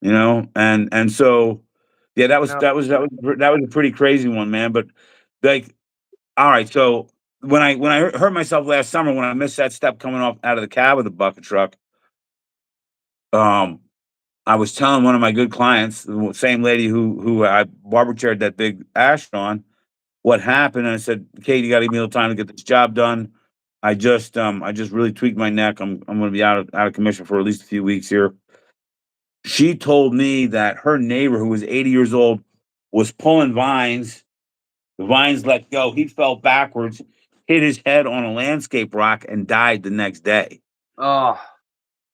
And so yeah, no, that was a pretty crazy one, man. But like, all right, so when I hurt myself last summer when I missed that step coming off out of the cab of the bucket truck, um, I was telling one of my good clients, the same lady who I barber chaired that big ash on. what happened. And I said, Kate, you got to give me a little time to get this job done. I just really tweaked my neck. I'm going to be out of commission for at least a few weeks here. She told me that her neighbor, who was 80 years old, was pulling vines. The vines let go. He fell backwards, hit his head on a landscape rock, and died the next day. Oh,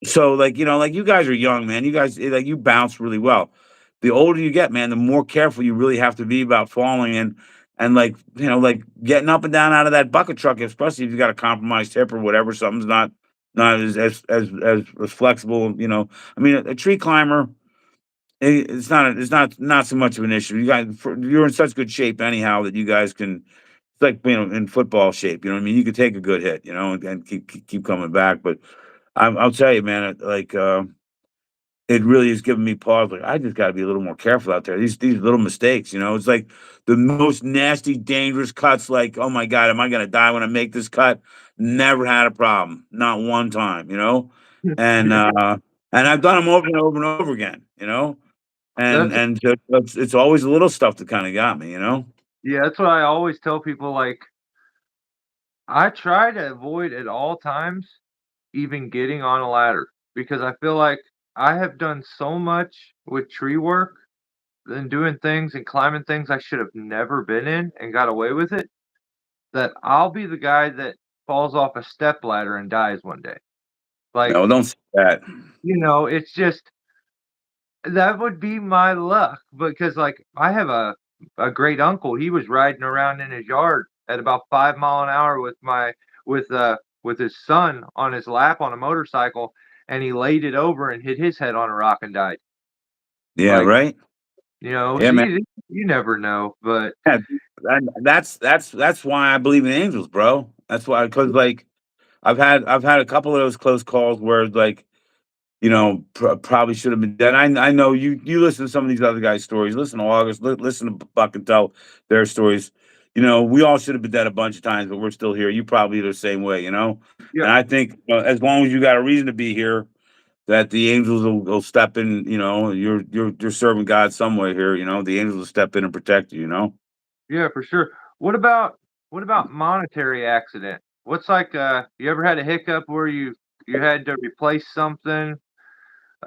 So, like, like you guys are young, man. You guys, like, you bounce really well. The older you get, man, the more careful you really have to be about falling and like, like getting up and down out of that bucket truck, especially if you got a compromised hip or whatever, something's not as flexible. I mean, a tree climber, it's not so much of an issue. You're in such good shape anyhow that you guys can. It's like in football shape. You know what I mean? You could take a good hit, and keep coming back. But I'll tell you, man, it really has given me pause. Like, I just got to be a little more careful out there. These little mistakes, it's like the most nasty, dangerous cuts. Like, oh my god, am I gonna die when I make this cut? Never had a problem, not one time. And and I've done them over and over and over again. And that's and just, it's always the little stuff that kind of got me. yeah, that's what I always tell people, like, I try to avoid at all times even getting on a ladder because I feel like I have done so much with tree work and doing things and climbing things I should have never been in and got away with it, that I'll be the guy that falls off a step ladder and dies one day. Like, No, don't say that. it's just that would be my luck because, like, I have a great uncle, he was riding around in his yard at about 5 mile an hour with his son on his lap on a motorcycle, and he laid it over and hit his head on a rock and died. Yeah, Like, right. Yeah, so man. you never know, but Yeah, that's why I believe in angels, bro. That's why, because like I've had a couple of those close calls where like probably should have been dead. I know you listen to some of these other guys' stories. Listen to August. Listen to Buck and tell their stories. We all should have been dead a bunch of times, but we're still here. You probably the same way. yeah, And I think as long as you got a reason to be here, that the angels will step in. You're serving God some way here. The angels will step in and protect you. yeah, for sure. What about monetary accident? What's like, you ever had a hiccup where you had to replace something?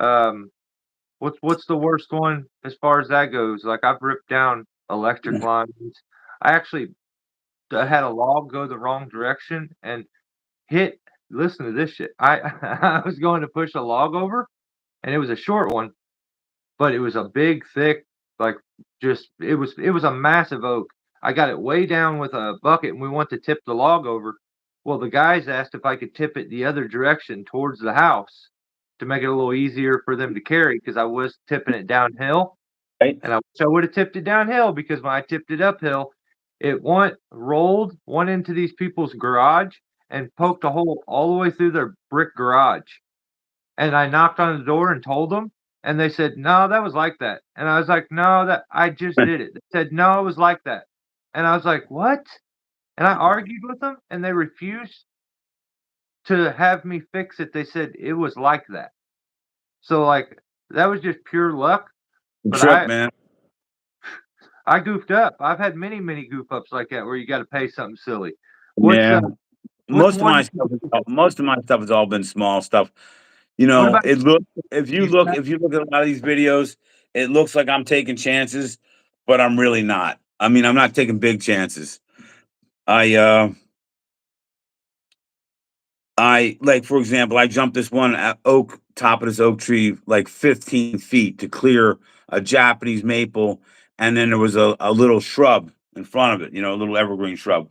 Um, what's the worst one as far as that goes? Like, I've ripped down electric lines. I actually had a log go the wrong direction and hit listen to this shit. I I was going to push a log over, and it was a short one, but it was a big, thick, like, just it was a massive oak. I got it way down with a bucket, and we want to tip the log over. Well, the guys asked if I could tip it the other direction towards the house to make it a little easier for them to carry because I was tipping it downhill, Right? and I wish I would have tipped it downhill because when I tipped it uphill, it went into these people's garage and poked a hole all the way through their brick garage. And I knocked on the door and told them, and they said, "No, that was like that." And I was like, "No, that I just did it." They said, "No, it was like that." And I was like, "What?" And I argued with them, and they refused to have me fix it. They said it was like that. So, like, that was just pure luck, but Trip, I man. I goofed up. I've had many, many goof ups like that where you gotta pay something silly. What's, Yeah. what's Most of one my stuff is most of my stuff has all been small stuff. what about It look you if you look at a lot of these videos, it looks like I'm taking chances, but I'm really not. I mean, I'm not taking big chances. I I like, for example, I jumped this one at oak top of this oak tree like 15 feet to clear a Japanese maple, and then there was a little shrub in front of it, a little evergreen shrub.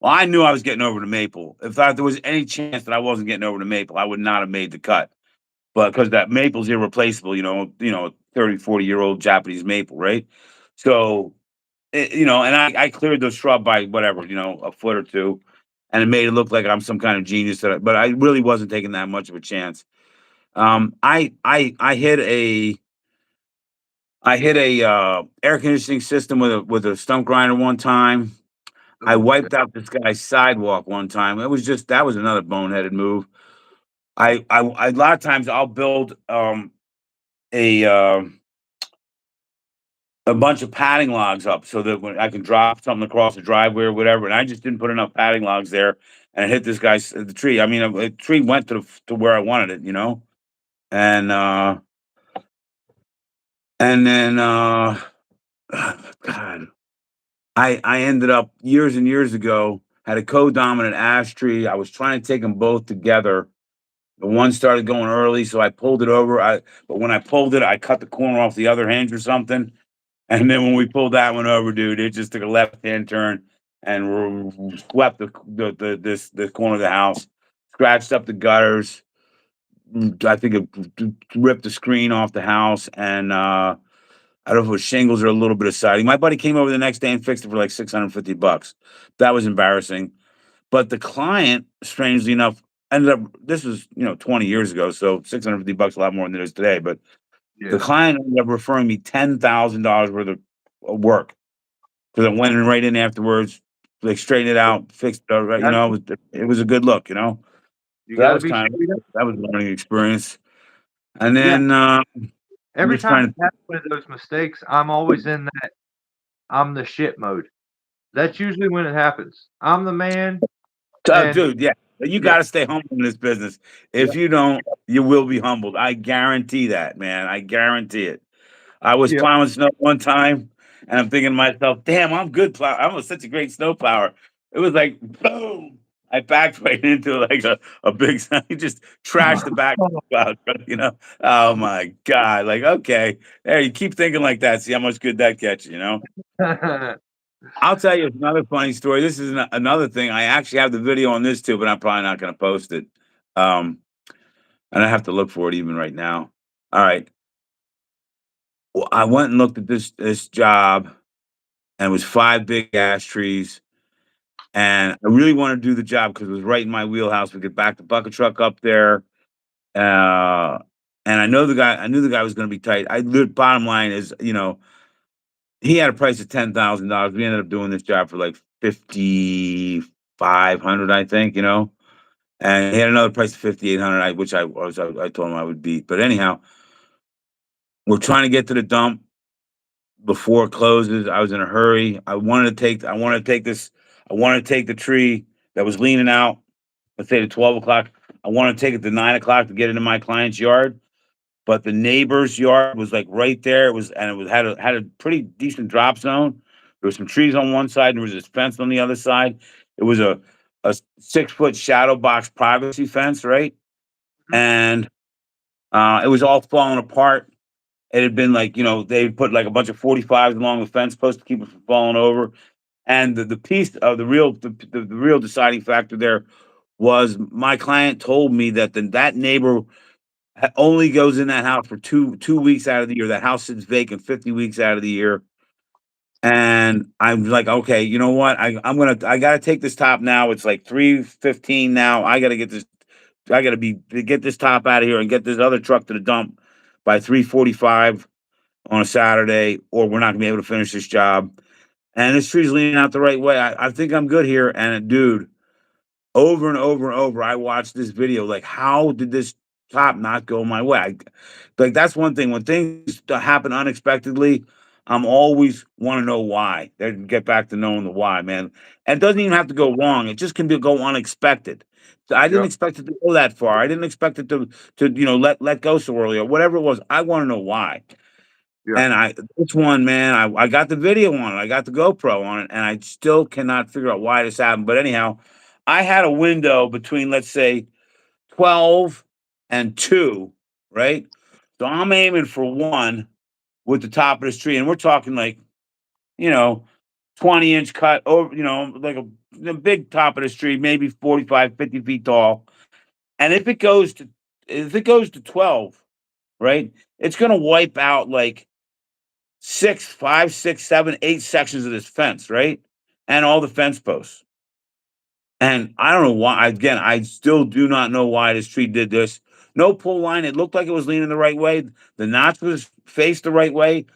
Well, I knew I was getting over the maple. If there was any chance that I wasn't getting over the maple, I would not have made the cut. But because that maple's irreplaceable, 30, 40-year-old Japanese maple, right? So and I cleared the shrub by whatever, a foot or two, and it made it look like I'm some kind of genius. But I really wasn't taking that much of a chance. I hit a air conditioning system with a stump grinder one time. I oh shit. wiped out this guy's sidewalk one time. That was another boneheaded move. A lot of times I'll build a a bunch of padding logs up so that when I can drop something across the driveway or whatever. And I just didn't put enough padding logs there, and it hit this guy's the tree. I mean, a tree went to where I wanted it, and and then God, I ended up years and years ago had a co-dominant ash tree. I was trying to take them both together. The one started going early, so I pulled it over. But when I pulled it, I cut the corner off the other hinge or something. And then when we pulled that one over, dude, it just took a left-hand turn and swept the corner of the house, scratched up the gutters. I think it ripped the screen off the house, and I don't know if it was shingles or a little bit of siding. My buddy came over the next day and fixed it for like $650. That was embarrassing. But the client, strangely enough, ended up. This was 20 years ago, so $650 a lot more than it is today. But the Yeah. client ended up referring me $10,000 worth of work because I went in right in afterwards, like straightened it out, fixed it. Right, Gotta it was a good look. So you that gotta was be kind of straight up. that was a learning experience. And Yeah. then I'm Every just time trying to. I have one of those mistakes, I'm always in that I'm the shit mode. That's usually when it happens. I'm the man and Dude, yeah, you yeah, got to stay humble in this business. yeah, If you don't, you will be humbled. I guarantee that, man. I guarantee it. I was yeah. plowing snow one time, and I'm thinking to myself, "Damn, I'm good plow. I'm such a great snow plower." It was like boom. I backed right into like a big. You just trashed the back of the plow truck. Oh my god! Like okay, there you keep thinking like that. See how much good that gets you. I'll tell you another funny story. This is another thing. I actually have the video on this too, but I'm probably not going to post it. Um, and I have to look for it even right now. All right. Well, I went and looked at this job, and it was 5 big ash trees. And I really wanted to do the job because it was right in my wheelhouse. We could back the bucket truck up there. Uh, and I know the guy. I knew the guy was going to be tight. Bottom line is, he had a price of $10,000. We ended up doing this job for like 5,500, I think. And he had another price of 5,800, which I told him I would beat. But anyhow, we're trying to get to the dump before it closes. I was in a hurry. I wanted to take the tree that was leaning out. Let's say to 12 o'clock. I wanted to take it to 9 o'clock to get into my client's yard. But the neighbor's yard was like right there. It had a pretty decent drop zone. There was some trees on one side, and there was this fence on the other side. It was a 6 foot shadow box privacy fence, right? Mhm. And it was all falling apart. It had been like, they put like a bunch of 45s along the fence post to keep it from falling over. And the piece of the real deciding factor there was my client told me that neighbor only goes in that house for two weeks out of the year. That house sits vacant 50 weeks out of the year. And I'm like, okay, you know what? I gotta take this top now. It's like 3:15 now. I gotta get this top out of here and get this other truck to the dump by 3:45 on a Saturday, or we're not gonna be able to finish this job. And this tree's leaning out the right way. I think I'm good here. And dude, over and over and over, I watched this video. Like, how did this top not go my way? Like, that's one thing. When things happen unexpectedly, I'm always want to know why. Then get back to knowing the why, man. And it doesn't even have to go wrong. It just can go unexpected. So I didn't Yeah, expect it to go that far. I didn't expect it to let go so early or whatever it was. I want to know why. yeah. And this one, man, I got the video on it. I got the GoPro on it, and I still cannot figure out why this happened. But anyhow, I had a window between, let's say, 12 and 2, right? So I'm aiming for 1 with the top of this tree, and we're talking like, you know, 20-inch cut over, like a big top of this tree, maybe 45, 50 feet tall. And if it goes to 12, right, it's gonna wipe out like 5, 6, 7, 8 sections of this fence, right? And all the fence posts. And I don't know why. Again, I still do not know why this tree did this. No pull line. It looked like it was leaning the right way. The notch was faced the right way.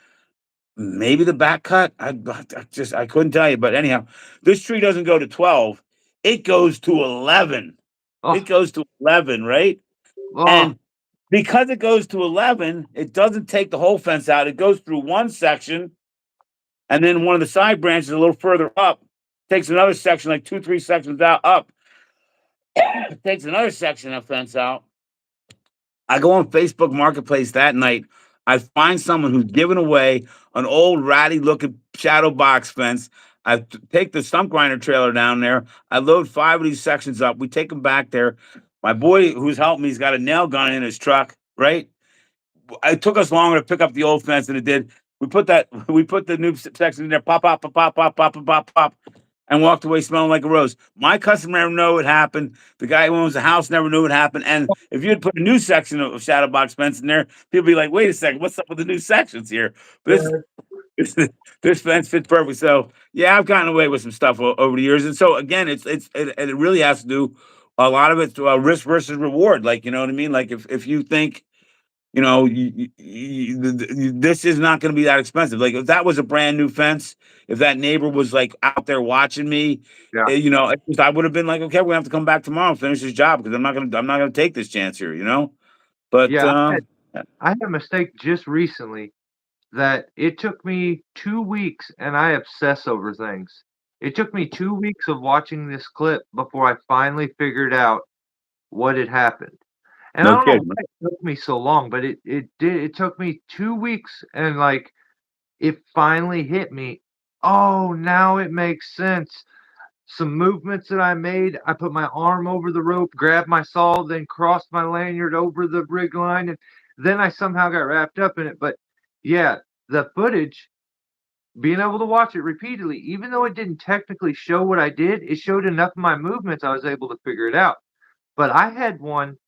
Maybe the back cut. I couldn't tell you. But anyhow, this tree doesn't go to 12. It goes to 11. Oh, It goes to 11, right? oh, And because it goes to 11, it doesn't take the whole fence out. It goes through one section, And then one of the side branches a little further up takes another section, like 2, 3 sections out up, takes another section of fence out. I go on Facebook Marketplace that night. I find someone who's giving away an old ratty looking shadow box fence. I take the stump grinder trailer down there. I load 5 of these sections up. We take them back there. My boy who's helping me, he's got a nail gun in his truck, right? It took us longer to pick up the old fence than it did. We put the new section in there, pop, pop, pop, pop, pop, pop, pop, pop, and walked away smelling like a rose. My customer never knew it happened. The guy who owns the house never knew it happened. And if you had put a new section of shadow box fence in there, people be like, "Wait a second, what's up with the new sections here?" But Yeah, this fence fits perfect. So yeah, I've gotten away with some stuff over the years. And so again, it really has to do a lot of it's risk versus reward. Like you know what I mean. Like if you think this is not going to be that expensive. Like if that was a brand new fence, if that neighbor was like out there watching me, yeah, I would have been like, okay, we have to come back tomorrow and finish this job because I'm not gonna take this chance here, you know. But yeah. I had a mistake just recently that it took me 2 weeks, and I obsess over things. It took me 2 weeks of watching this clip before I finally figured out what had happened. And I no don't know kidding. why it took me so long, but it did. It took me 2 weeks, and, like, it finally hit me. "Oh, now it makes sense." Some movements that I made, I put my arm over the rope, grabbed my saw, then crossed my lanyard over the rig line, and then I somehow got wrapped up in it, but, yeah, the footage, being able to watch it repeatedly, even though it didn't technically show what I did, it showed enough of my movements, I was able to figure it out. But I had one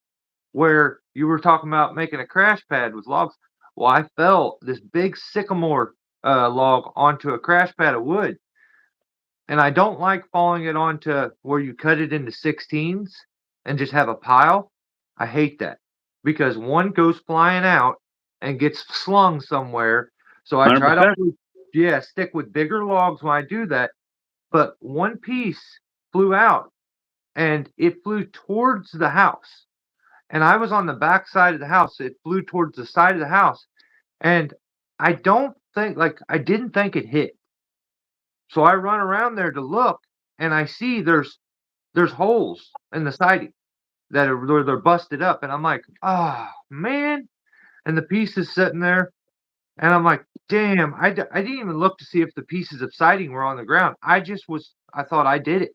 where you were talking about making a crash pad with logs. Well, I fell this big sycamore, log onto a crash pad of wood, and I don't like falling it onto where you cut it into 16s and just have a pile. I hate that because one goes flying out and gets slung somewhere. So I try to 100%. always, yeah, stick with bigger logs when I do that. But one piece flew out and it flew towards the house. And I was on the back side of the house. It flew towards the side of the house. And I don't think, like, I didn't think it hit. So I run around there to look and I see there's holes in the siding that are where they're busted up, and I'm like, "Ah, man," and the piece is sitting there, and I'm like, "Damn, I didn't even look to see if the pieces of siding were on the ground. I thought I did it."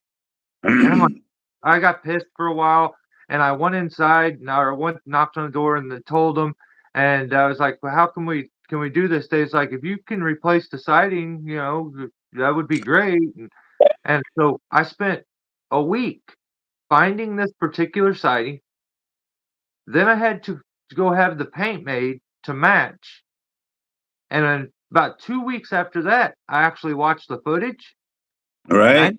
And I'm like, I got pissed for a while, and I went inside, and I went knocked on the door and then told them, and I was like, "Well, how can we do this?" They was like, "If you can replace the siding, that would be great." And so I spent a week finding this particular siding. Then I had to go have the paint made to match. And then about 2 weeks after that, I actually watched the footage, and I Right?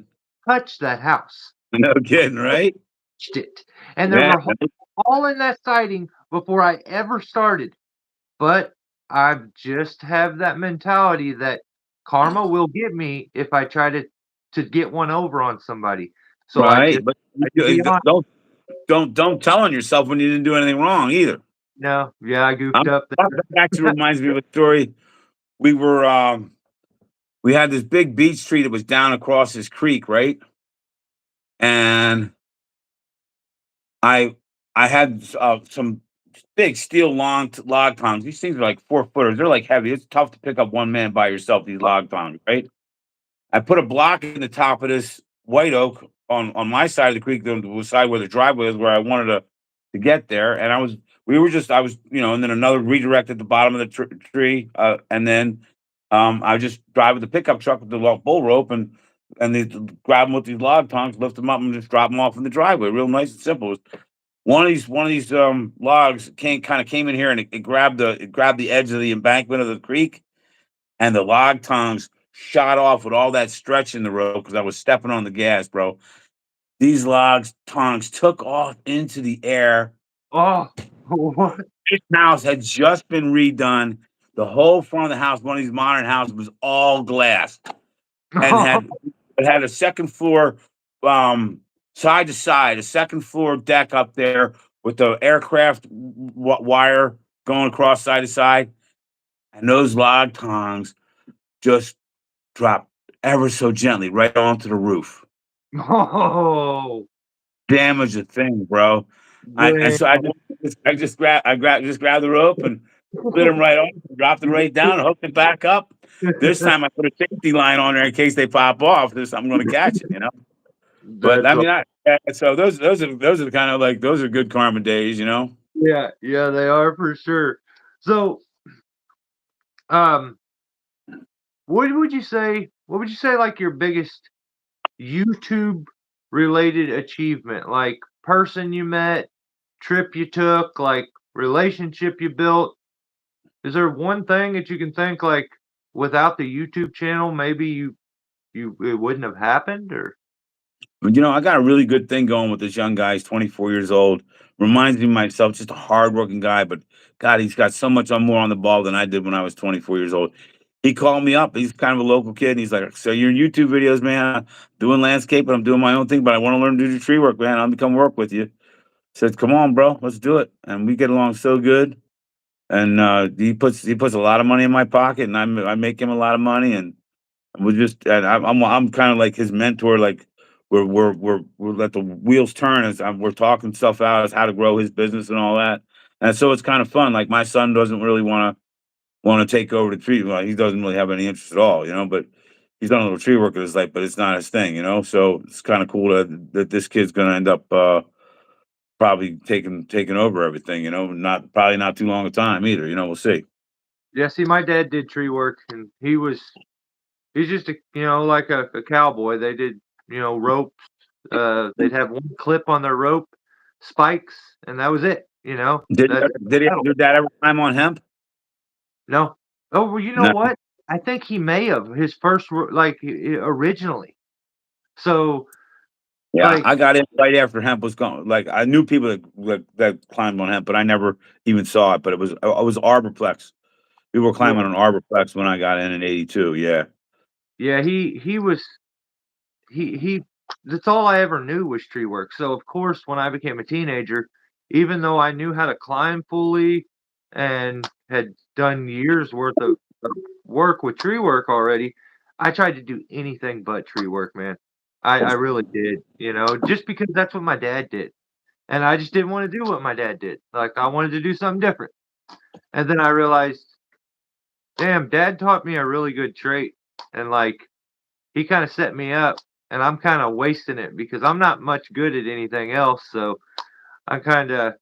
touched that house. No kidding, right? Touched it. And there Yeah. were holes all in that siding before I ever started. But I just have that mentality that karma will get me if I try to get one over on somebody. So Right. But I to be honest. don't tell on yourself when you didn't do anything wrong either. No, yeah, I goofed up That actually reminds me of a story. We were we had this big beech tree that was down across this creek, right? And I I had some big steel log tongs. These things are like 4 footers. They're like heavy. It's tough to pick up one man by yourself. These log tongs, right? I put a block in the top of this white oak on my side of the creek, the side where the driveway is, where I wanted to get there. And I was, and then another redirect at the bottom of the tree, and then I just drive with the pickup truck with the bull rope and they grab them with these log tongs, lift them up, and just drop them off in the driveway. Real nice and simple. One of these logs came in here and it grabbed the edge of the embankment of the creek, and the log tongs shot off with all that stretch in the road because I was stepping on the gas, bro. These logs tongs took off into the air. Oh, what? This house had just been redone. The whole front of the house, one of these modern houses, was all glass and had a second floor, side to side, a second floor deck up there with the aircraft wire going across side to side, and those log tongs just dropped ever so gently right onto the roof. Oh, Damaged the thing, bro. I damn. so I just grabbed the rope and slid him right off, dropped it right down, hooked it back up. This time I put a safety line on there in case they pop off. This I'm gonna catch it, you know? But That's I all. mean, so those are the kind of like those are good karma days, you know? Yeah, yeah, they are for sure. So, um, what would you say like your biggest YouTube related achievement? Like person you met, trip you took, like relationship you built? Is there one thing that you can think like without the YouTube channel, maybe you it wouldn't have happened or But, I got a really good thing going with this young guy. He's 24 years old. Reminds me of myself, just a hardworking guy, but God, he's got so much more on the ball than I did when I was 24 years old. He called me up. He's kind of a local kid, and he's like, "So your YouTube videos, man? I'm doing landscape, and I'm doing my own thing, but I want to learn to do tree work, man. I'll come work with you." Said, "Come on, bro, let's do it." And we get along so good. And he puts a lot of money in my pocket, and I make him a lot of money, and I'm kind of like his mentor. Like we're let the wheels turn as we're talking stuff out as how to grow his business and all that. And so it's kind of fun. Like my son doesn't really want to take over the tree. Well, he doesn't really have any interest at all, But he's done a little tree work in his life, but it's not his thing, So it's kind of cool that this kid's going to end up probably taking over everything, Not probably not too long a time either, We'll see. yeah, see my dad did tree work and he's just like a cowboy. They did, ropes. They'd have one clip on their rope, spikes, and that was it, Did That's did he, metal. did that ever climb on hemp? No. Oh, well, you know No. what? I think he may have his first like originally. So Yeah, like I got in right after hemp was gone. Like I knew people that climbed on hemp, but I never even saw it. But it was Arborplex. We were yeah, climbing on Arborplex when I got in '82. Yeah, yeah, he was he that's all I ever knew was tree work. So of course when I became a teenager, even though I knew how to climb fully and had done years worth of work with tree work already, I tried to do anything but tree work, man. I really did, just because that's what my dad did. And I just didn't want to do what my dad did. Like I wanted to do something different. And then I realized, damn, dad taught me a really good trait. And like he kind of set me up and I'm kind of wasting it because I'm not much good at anything else. So I'm kind of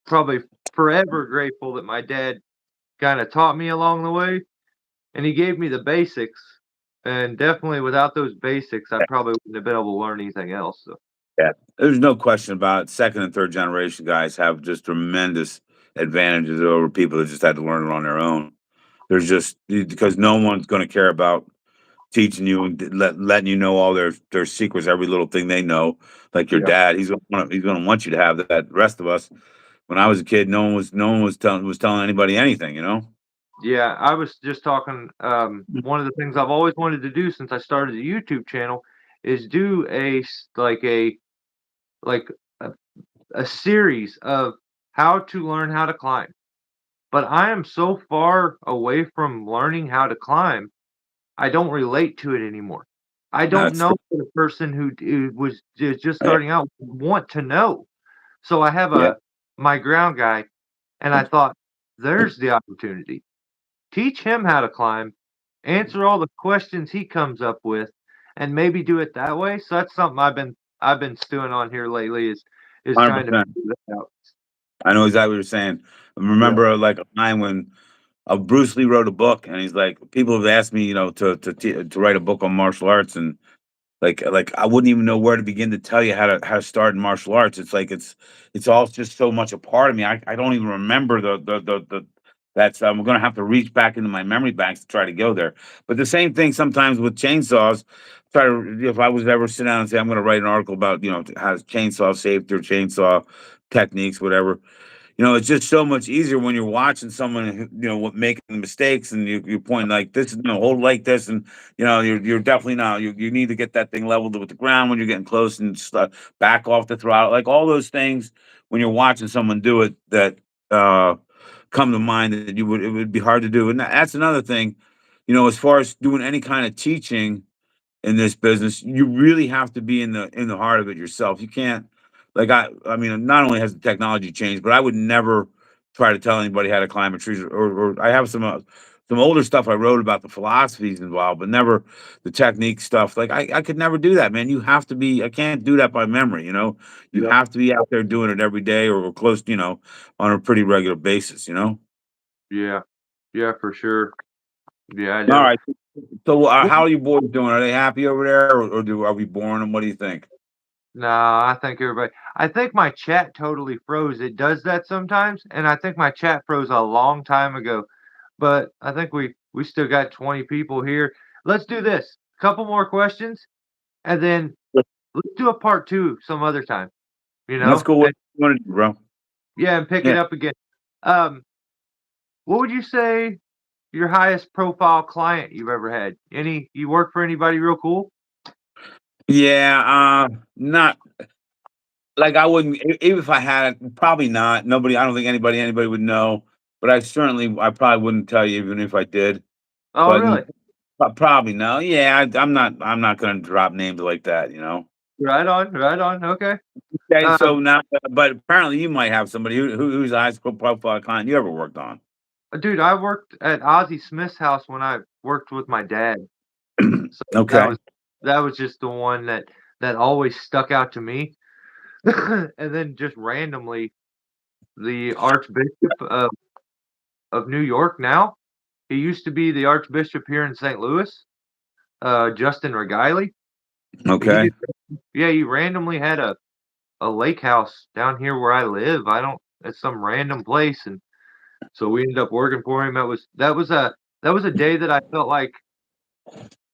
probably forever grateful that my dad kind of taught me along the way and he gave me the basics. And definitely without those basics, I probably wouldn't have been able to learn anything else. So yeah. There's no question about it. Second and third generation guys have just tremendous advantages over people that just had to learn it on their own. There's just because no one's going to care about teaching you and letting you know all their secrets, every little thing they know. Like your yeah. dad, he's gonna want you to have that. The rest of us, when I was a kid, no one was telling anybody anything. Yeah, I was just talking. One of the things I've always wanted to do since I started the YouTube channel is do like a, a series of how to learn how to climb. But I am so far away from learning how to climb, I don't relate to it anymore. I don't That's know what a person who was just yeah, starting out would want to know. So I have yeah. my ground guy, and I thought, there's the opportunity. Teach him how to climb, answer all the questions he comes up with, and maybe do it that way. So that's something I've been stewing on here lately is trying to 100%. figure that out. I know exactly what you're saying. I Yeah. remember like a time when Bruce Lee wrote a book, and he's like, people have asked me, to write a book on martial arts, and like I wouldn't even know where to begin to tell you how to start in martial arts. It's like it's all just so much a part of me. I don't even remember the that's I'm gonna have to reach back into my memory banks to try to go there. But the same thing sometimes with chainsaws. Try to if I was ever sit down and say I'm gonna write an article about how chainsaw safety or chainsaw techniques, whatever. It's just so much easier when you're watching someone, making the mistakes, and you're pointing like this, hold like this, and you're definitely not. You need to get that thing leveled with the ground when you're getting close, and back off the throttle, like all those things. When you're watching someone do it, that uh, come to mind that it would be hard to do, and that's another thing. as far as doing any kind of teaching in this business, you really have to be in the heart of it yourself. You can't like I mean, not only has the technology changed, but I would never try to tell anybody how to climb a tree or I have some older stuff I wrote about the philosophies involved, but never the technique stuff. Like I could never do that, man. You have to be I can't do that by memory, you know. You Yeah. have to be out there doing it every day or close, on a pretty regular basis, you know. Yeah. Yeah, for sure. Yeah, I All know. right. So Well, how are you boys doing? Are they happy over there or are we boring them? What do you think? no, I think my chat totally froze. It does that sometimes, and I think my chat froze a long time ago. But I think we still got 20 people here. Let's do this. Couple more questions, and then let's do a part 2 some other time, That's cool. What and you want to do, bro? yeah, and pick it Yeah. up again. Um, what would you say your highest profile client you've ever had? You work for anybody real cool? Yeah, not like I wouldn't even if I had it, probably not. I don't think anybody would know, but I probably wouldn't tell you even if I did. Oh, But really? probably no. Yeah, I'm not gonna drop names like that, you know. Right on, right on. Okay. Okay, Um, so now, but apparently you might have somebody who's a high school profile client you ever worked on. dude, I worked at Ozzie Smith's house when I worked with my dad. So that Okay, was that was just the one that always stuck out to me. And then just randomly, the Archbishop of New York now, he used to be the Archbishop here in St. Louis, Justin Regaili. He okay, Yeah, he randomly had a lake house down here where I live. I don't It's some random place, and so we ended up working for him. That was a day that I felt like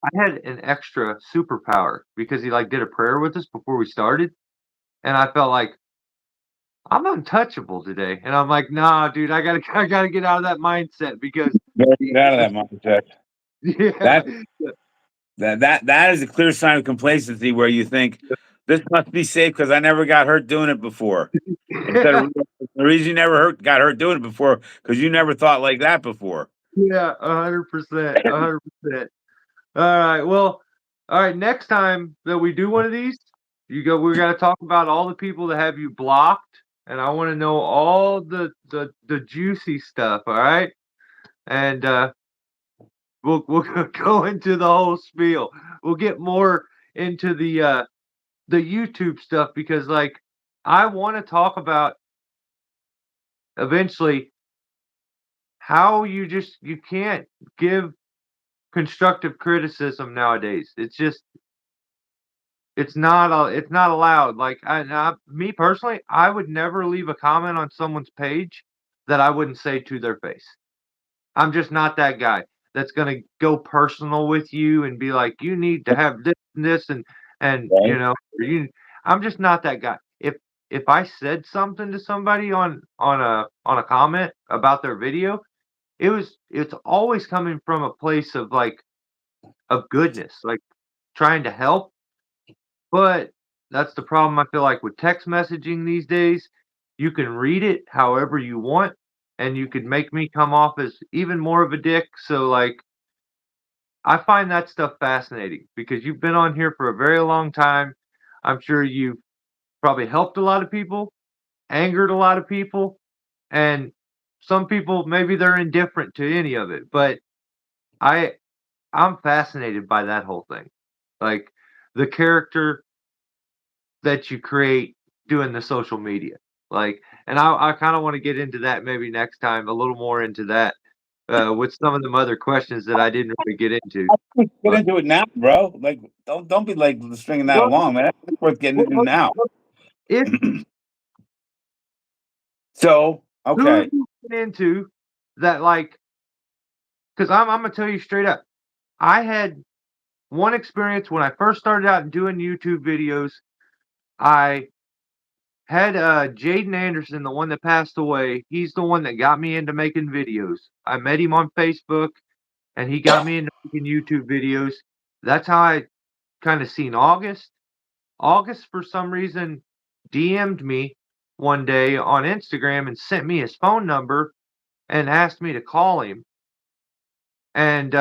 I had an extra superpower because he, like, did a prayer with us before we started, and I felt like, "I'm untouchable today," and I'm like, "Nah, dude, I gotta get out of that mindset because." better get out of that mindset. Yeah. That that is a clear sign of complacency where you think this must be safe because I never got hurt doing it before. Instead Yeah. of the reason you never got hurt doing it before because you never thought like that before. Yeah, 100%, 100%. Alright, well, alright, next time that we do one of these, we gotta talk about all the people that have you blocked, and I wanna know all the juicy stuff, alright? And, we'll go into the whole spiel. We'll get more into the YouTube stuff because, like, I wanna talk about eventually how you can't give constructive criticism nowadays. It's not allowed. Like, me personally, I would never leave a comment on someone's page that I wouldn't say to their face. I'm just not that guy that's gonna go personal with you and be like, "You need to have this and this," and, Right? or you I'm just not that guy. If I said something to somebody on a comment about their video, it's always coming from a place of, like, of goodness, like, trying to help. But that's the problem I feel like with text messaging these days. You can read it however you want, and you could make me come off as even more of a dick. So, like, I find that stuff fascinating because you've been on here for a very long time. I'm sure you've probably helped a lot of people, angered a lot of people, and some people maybe they're indifferent to any of it. But I I'm fascinated by that whole thing. Like, the character that you create doing the social media. Like, and I kinda wanna get into that maybe next time, a little more into that, with some of them other questions that I didn't really get into. Get But into it now, bro. Like, don't be like stringing that well, along, man. That's worth getting into well, now. well, if So, who have okay, you been into that, like, because I'm Imma tell you straight up, I had one experience when I first started out doing YouTube videos. I had, Jaden Anderson, the one that passed away. He's the one that got me into making videos. I met him on Facebook, and he got me into making YouTube videos. That's how I kinda seen August. August, for some reason, DM'd me one day on Instagram and sent me his phone number and asked me to call him, and,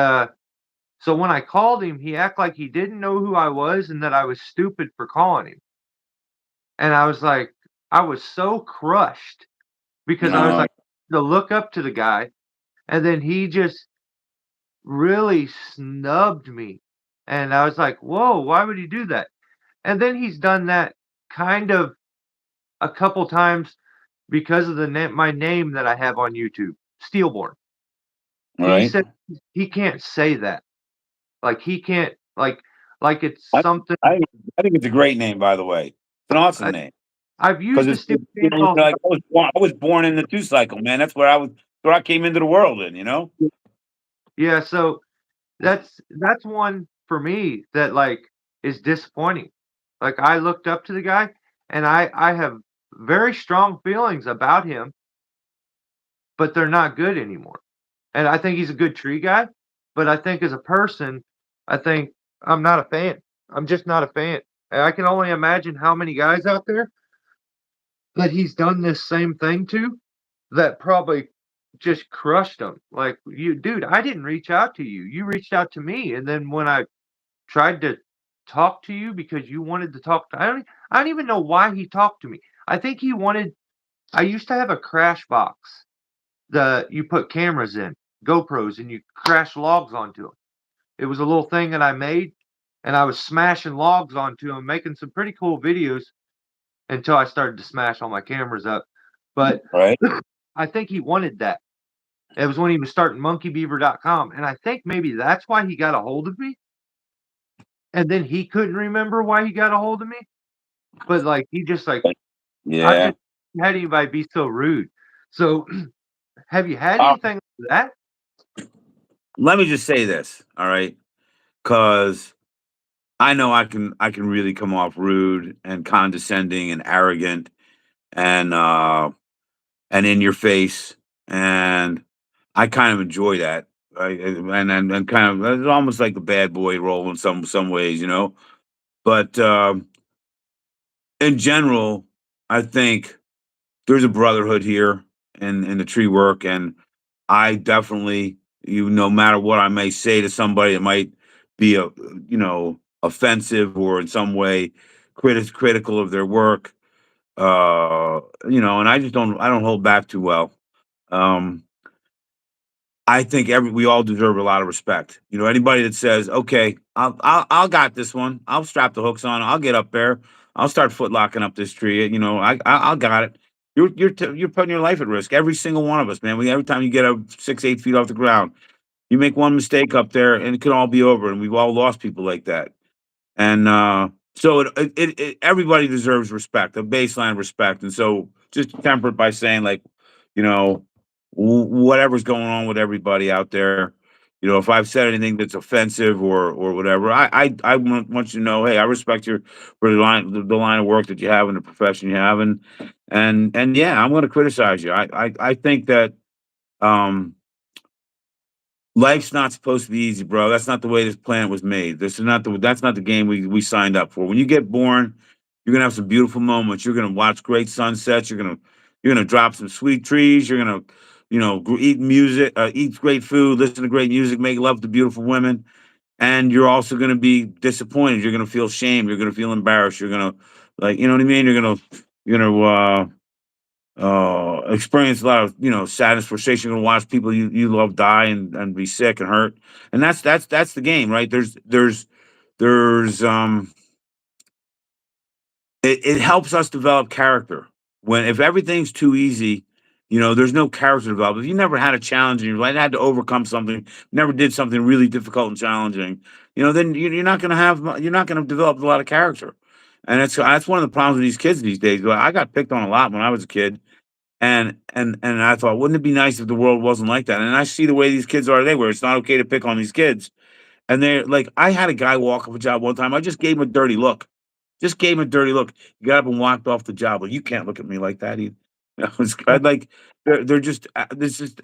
So when I called him, he acted like he didn't know who I was and that I was stupid for calling him. And I was like, I was so crushed because I was No, like, to look up to the guy, and then he just really snubbed me. And I was like, whoa, why would he do that? And then he's done that kind of a couple times because of my name that I have on YouTube, Steelborn. He right? said he can't say that. Like he can't like it's I, something I think it's a great name, by the way. It's an awesome I, name I've because used the Steel you know, channel. like I was born in the two cycle, man. That's where I came into the world in. You know, Yeah, so that's one for me that like is disappointing. Like I looked up to the guy and I have very strong feelings about him, but they're not good anymore. And I think he's a good tree guy, but I think as a person, I think I'm not a fan. I'm just not a fan. And I can only imagine how many guys out there that he's done this same thing to that probably just crushed him. Like, you, dude, I didn't reach out to you. You reached out to me. And then when I tried to talk to you because you wanted to talk to, I don't even know why he talked to me. I think he wanted, I used to have a crash box that you put cameras in, GoPros, and you crash logs onto them. It was a little thing that I made, and I was smashing logs onto them, making some pretty cool videos until I started to smash all my cameras up. But right? I think he wanted that. It was when he was starting monkeybeaver.com, and I think maybe that's why he got a hold of me. And then he couldn't remember why he got a hold of me. But like he just like I've Yeah. just had anybody be so rude. So have you had Uh, anything like that? Let me just say this, all right? Because I know I can really come off rude and condescending and arrogant and in your face, and I kind of enjoy that. And kind of it's almost like a bad boy role in some ways, you know. But in general, I think there's a brotherhood here in the tree work, and I definitely, no matter what I may say to somebody that might be offensive or in some way critical of their work, and I don't hold back too well. Um, I think we all deserve a lot of respect. You know, anybody that says, "Okay, I'll got this one. I'll strap the hooks on. I'll get up there. I'll start foot locking up this tree. You know, I'll got it." You're putting your life at risk. Every single one of us, man. Every time you get up 6 8 feet off the ground, you make one mistake up there, and it could all be over. And we've all lost people like that. And so everybody deserves respect, a baseline respect. And so just temper it by saying, like, you know, whatever's going on with everybody out there, if I've said anything that's offensive or whatever, I want you to know, hey, I respect your for the line of work that you have and the profession you have, and yeah, I'm going to criticize you. I think that um life's not supposed to be easy, bro. That's not the way this planet was made. That's not the game we signed up for. When you get born, you're gonna have some beautiful moments. You're gonna watch great sunsets. You're gonna drop some sweet trees. You're gonna, eat music, eat great food, listen to great music, make love to beautiful women. And you're also gonna be disappointed. You're gonna feel shame. You're gonna feel embarrassed. You're gonna, like, you know what I mean. You're gonna experience a lot of sadness, frustration. You're gonna watch people you love die and be sick and hurt, and that's the game, right? There's it helps us develop character. When if everything's too easy, there's no character developed. If you never had a challenge in your life, had to overcome something, never did something really difficult and challenging, then you're not gonna develop a lot of character. And that's one of the problems with these kids these days. Like, I got picked on a lot when I was a kid, and I thought, wouldn't it be nice if the world wasn't like that? And I see the way these kids are today, where it's not okay to pick on these kids. And they're like, I had a guy walk off a job one time. I just gave him a dirty look. Just gave him a dirty look. He got up and walked off the job. Like, you can't look at me like that. I'd like they're just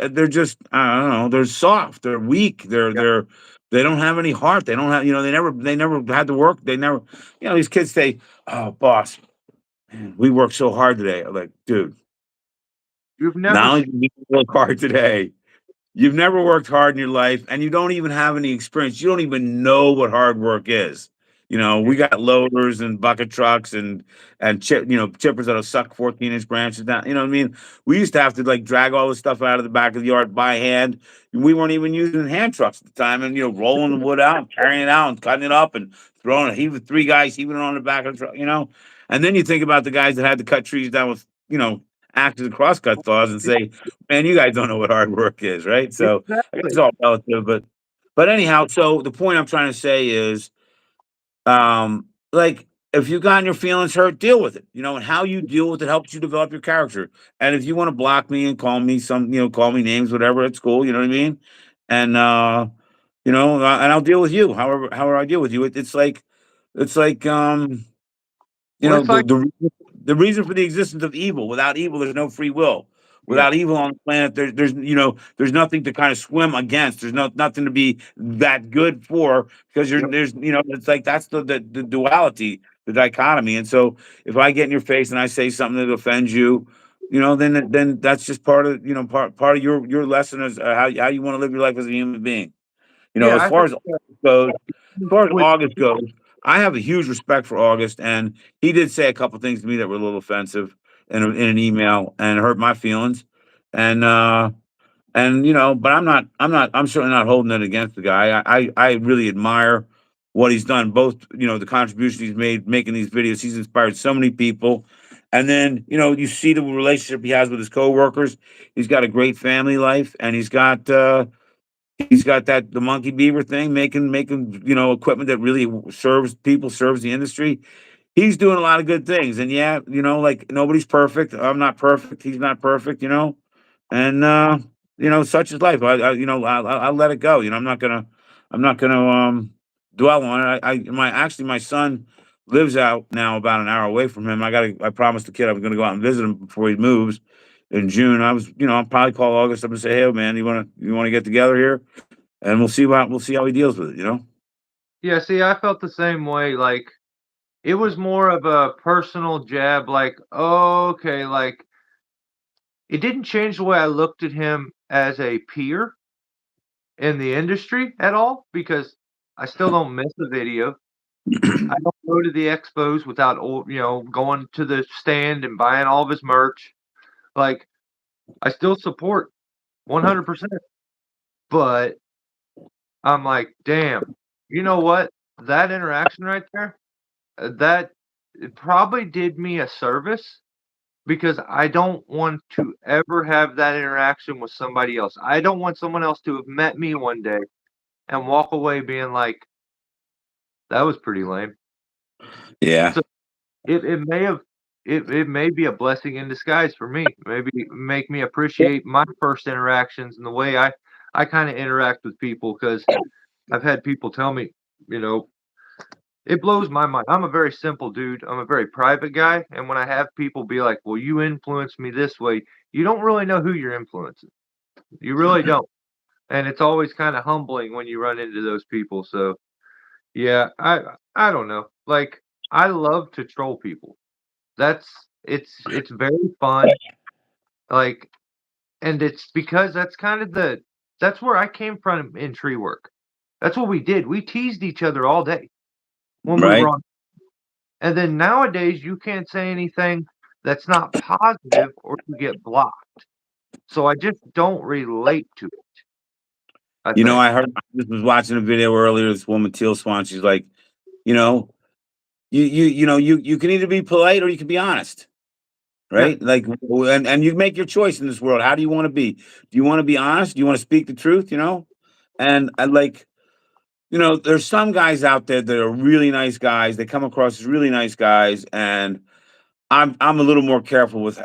they're just I don't know. They're soft. They're weak. Yeah. They don't have any heart. They don't have they never had to work. They never these kids say, "Oh, boss, man, we worked so hard today." I'm like, dude, You've never not only seen did we work hard today, You've never worked hard in your life, and you don't even have any experience. You don't even know what hard work is. Yeah, We got loaders and bucket trucks and chippers that'll suck 14-inch branches down. You know what I mean? We used to have to like drag all the stuff out of the back of the yard by hand. We weren't even using hand trucks at the time, and rolling the wood out, carrying it out, and cutting it up, and throwing it. Heaving three guys heaving it on the back of the truck. And then you think about the guys that had to cut trees down with axes and crosscut saws, and say, man, you guys don't know what hard work is, right? So I guess exactly. it's all relative, but anyhow, so the point I'm trying to say is, like if you've gotten your feelings hurt, deal with it, and how you deal with it helps you develop your character. And if you want to block me and call me names, whatever, it's cool, you know what I mean? And and I'll deal with you, however I deal with you. It's like Well, it's like the reason for the existence of evil. Without evil, there's no free will. yeah, Without evil on the planet, there's nothing to kind of swim against. There's nothing to be that good for, because yep, it's like that's the duality, the dichotomy. And so if I get in your face and I say something that offends you, then that's just part of part of your lesson as how you want to live your life as a human being. yeah. As I far think as August goes, as far as with August goes, I have a huge respect for August, and he did say a couple things to me that were a little offensive in an email and hurt my feelings. And but I'm certainly not holding it against the guy. I really admire what he's done, both the contributions he's made making these videos. He's inspired so many people. And then you see the relationship he has with his coworkers. He's got a great family life, and he's got that the monkey beaver thing, making equipment that really serves people, serves the industry. He's doing a lot of good things, and yeah, like nobody's perfect. I'm not perfect. He's not perfect. And such is life. I'll let it go. I'm not gonna dwell on it. My son lives out now about an hour away from him. I promised the kid I was gonna go out and visit him before he moves in June. I'll probably call August up and say, hey man, you wanna get together here, and we'll see how he deals with it. yeah. See, I felt the same way. Like it was more of a personal jab. Like okay, like it didn't change the way I looked at him as a peer in the industry at all because I still don't miss a video. I don't go to the expos without going to the stand and buying all of his merch. Like, I still support 100%, but I'm like, "Damn, you know what? That interaction right there, that it probably did me a service because I don't want to ever have that interaction with somebody else. I don't want someone else to have met me one day and walk away being like, 'That was pretty lame.'" Yeah. So it may have it may be a blessing in disguise for me. Maybe make me appreciate my first interactions and the way I kinda interact with people because 'cause I've had people tell me, you know, it blows my mind. I'm a very simple dude. I'm a very private guy, and when I have people be like, "Well, you influenced me this way," you don't really know who you're influencing. You really don't, and it's always kinda humbling when you run into those people, so, yeah, I don't know. Like, I love to troll people. It's very fun, like, and it's because that's where I came from in tree work. That's what we did. We teased each other all day when we were Right. on, and then nowadays you can't say anything that's not positive or you get blocked. So I just don't relate to it, I think. I heard I just was watching a video earlier. This woman, Teal Swan, she's like, you know, you can either be polite or you can be honest, Yeah, right? Like, and you make your choice in this world. How do you want to be? Do you want to be honest? Do you want to speak the truth? And I like, there's some guys out there that are really nice guys. They come across as really nice guys, and I'm a little more careful with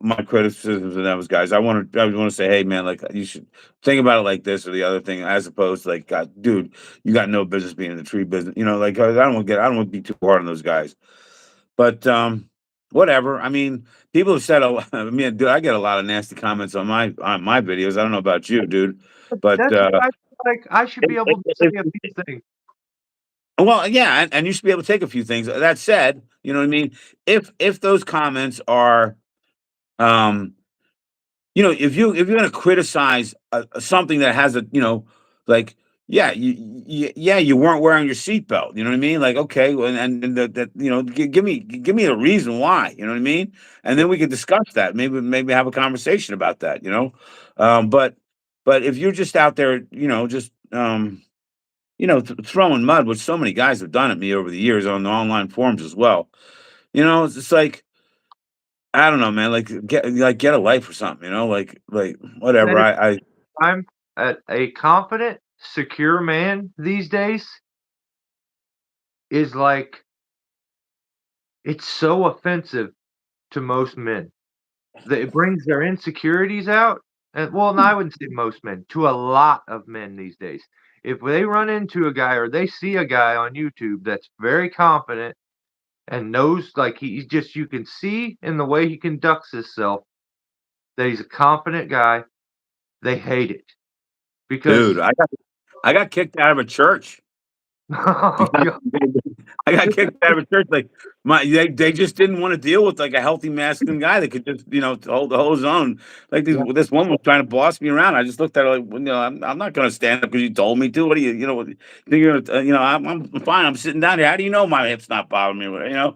my criticisms of those guys. I want to say, hey man, like you should think about it like this or the other thing, as opposed to like, God, dude, you got no business being in the tree business. Like I don't want to be too hard on those guys. But whatever. I mean, people have said a lot. I mean, dude, I get a lot of nasty comments on my videos. I don't know about you, dude, but but that's what I feel like I should be able to say a if, few things. well, yeah, and you should be able to take a few things. That said, you know what I mean. If those comments are, um, if you're going to criticize something that has a, like, yeah, you weren't wearing your seatbelt. You know what I mean? Like, okay, well, and that, give me a reason why. You know what I mean? And Yeah. then we could discuss that. Maybe have a conversation about that. But if you're just out there, just throwing mud, which so many guys have done at me over the years on the online forums as well. It's just like, I don't know, man. Get a life or something. Like whatever. Man, I I'm a confident, secure man these days is like it's so offensive to most men that it brings their insecurities out. And well, no, I wouldn't say most men, to a lot of men these days. If they run into a guy or they see a guy on YouTube that's very confident and knows, like he's just, you can see in the way he conducts himself that he's a confident guy, they hate it dude, because I got kicked out of a church oh, because God. I got kicked out of a church. Like they just didn't want to deal with like a healthy masculine guy that could just hold his own. Like this woman was trying to boss me around. I just looked at her like, well, I'm not going to stand up because you told me to. What do think you're gonna, I'm fine. I'm sitting down here. How do you know my hips not bothering me?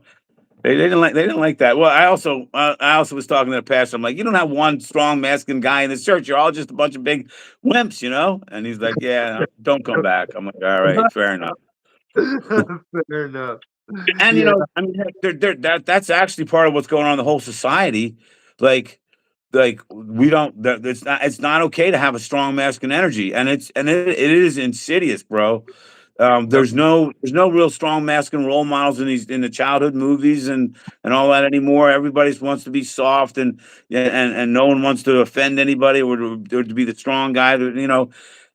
They didn't like that. Well, I also was talking to the pastor. I'm like, you don't have one strong masculine guy in this church. You're all just a bunch of big wimps. And he's like, yeah, don't come back. I'm like, all right, fair enough. Fair enough. And Yeah, I mean, that's actually part of what's going on in the whole society. Like, we don't. It's not okay to have a strong masculine energy, and it is insidious, bro. yep. There's no real strong masculine role models in the childhood movies and all that anymore. Everybody wants to be soft and yeah, and no one wants to offend anybody or to be the strong guy.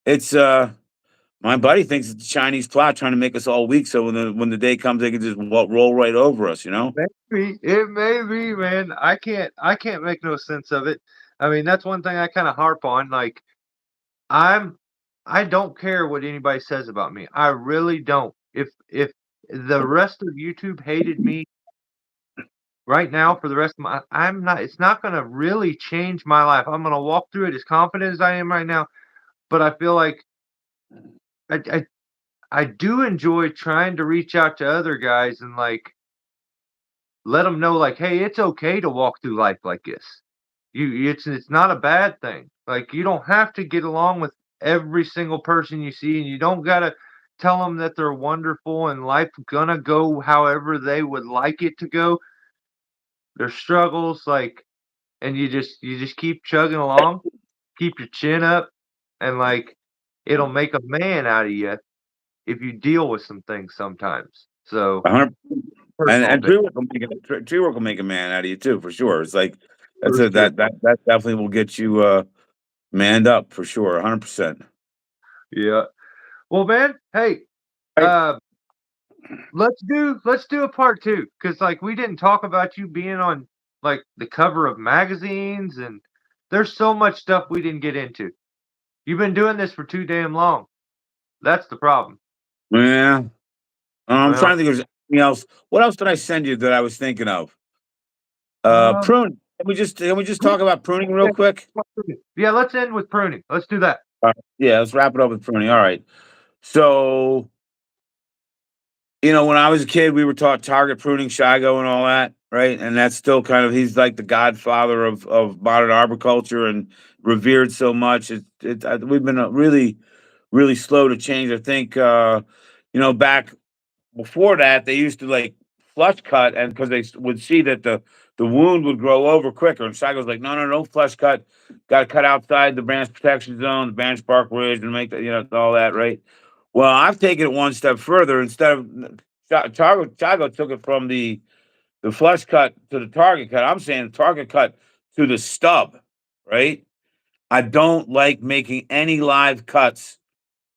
It's my buddy thinks it's the Chinese plot trying to make us all weak, so when the day comes, they can just roll right over us. Maybe it may be, man. I can't make no sense of it. I mean, that's one thing I kind of harp on. Like, I'm I don't care what anybody says about me. I really don't. If the rest of YouTube hated me right now for the rest of my I'm not it's not gonna really change my life. I'm gonna walk through it as confident as I am right now, but I feel like I I I do enjoy trying to reach out to other guys and, like, let them know, like, "Hey, it's okay to walk through life like this. It's not a bad thing. Like, you don't have to get along with every single person you see, and you don't gotta tell them that they're wonderful and life gonna go however they would like it to go. There's struggles, like, and you just keep chugging along, keep your chin up, and, like, it'll make a man out of you if you deal with some things sometimes." So, 100. personal And opinion, tree work will make a man out of you too, for sure. It's like for that's a sure. that definitely will get you manned up for sure, 100%. Yeah. Well, man, hey, Right. uh, let's do a part 2 because like, we didn't talk about you being on, like, the cover of magazines, and there's so much stuff we didn't get into. You've been doing this for too damn long. That's the problem. Yeah. I'm Well, trying to think if there's anything else. What else did I send you that I was thinking of? um, Pruning. Can we just talk about pruning real quick? yeah, let's end with pruning. Let's do that. Yeah, let's wrap it up with pruning. All right. So, when I was a kid, we were taught target pruning, Shigo, and all that, right? And that's still kind of he's like the godfather of modern arboriculture and revered so much. We've been really, really slow to change. I think, back before that, they used to like flush cut, and because would see that the wound would grow over quicker. And Shigo's like, no, no, no, flush cut. Got to cut outside the branch protection zone, the branch bark ridge, and make that, all that, right? Well, I've taken it one step further. Instead of Chicago took it from the flush cut to the target cut. I'm saying target cut to the stub, right? I don't like making any live cuts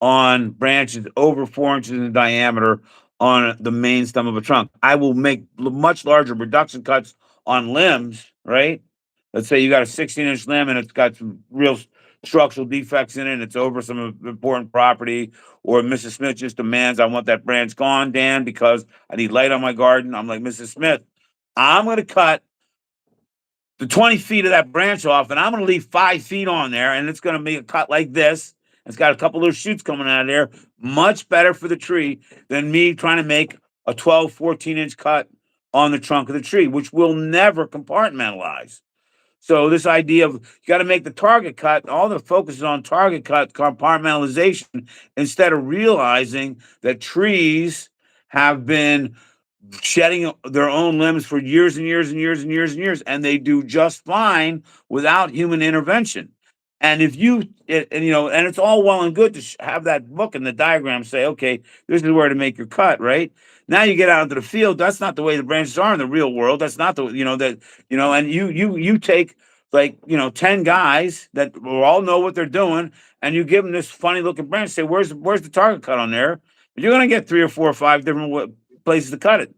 on branches over 4 inches in diameter on the main stem of a trunk. I will make much larger reduction cuts on limbs, right? Let's say you got a 16-inch limb and it's got some real structural defects in it and it's over some important property, or Mrs. Smith just demands, I want that branch gone, Dan, because I need light on my garden. I'm like, Mrs. Smith, I'm going to cut the 20 feet of that branch off, and I'm going to leave 5 feet on there, and it's going to make a cut like this. It's got a couple of shoots coming out of there. Much better for the tree than me trying to make a 12, 14-inch cut on the trunk of the tree, which will never compartmentalize. So this idea of you got to make the target cut, all the focus is on target cut compartmentalization instead of realizing that trees have been shedding their own limbs for years and years and years and years and years, and they do just fine without human intervention. And if you, and it's all well and good to have that book and the diagram say, okay, this is where to make your cut, right? Now you get out into the field. That's not the way the branches are in the real world. That's not the, and you take like 10 guys that will all know what they're doing, and you give them this funny looking branch. Say, where's the target cut on there? You're gonna get 3 or 4 or 5 different places to cut it.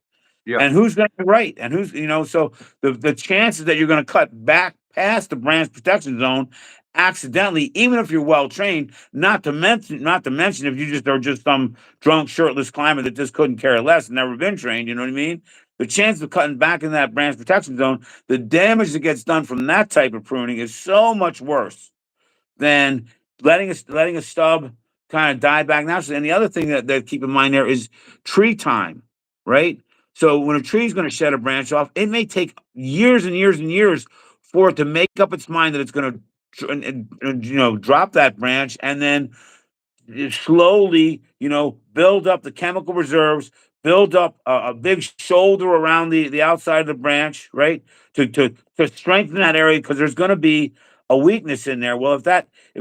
Yeah. And who's going to be right? And who's, so the chances that you're going to cut back past the branch protection zone accidentally, even if you're well trained, not to mention if you just are just some drunk, shirtless climber that just couldn't care less and never been trained, you know what I mean? The chance of cutting back in that branch protection zone, the damage that gets done from that type of pruning is so much worse than letting a stub kind of die back naturally. And the other thing that keep in mind there is tree time, right? So when a tree is going to shed a branch off, it may take years and years and years for it to make up its mind that it's going to drop that branch, and then slowly, build up the chemical reserves, build up a big shoulder around the outside of the branch, right? To strengthen that area because there's going to be a weakness in there. Well, if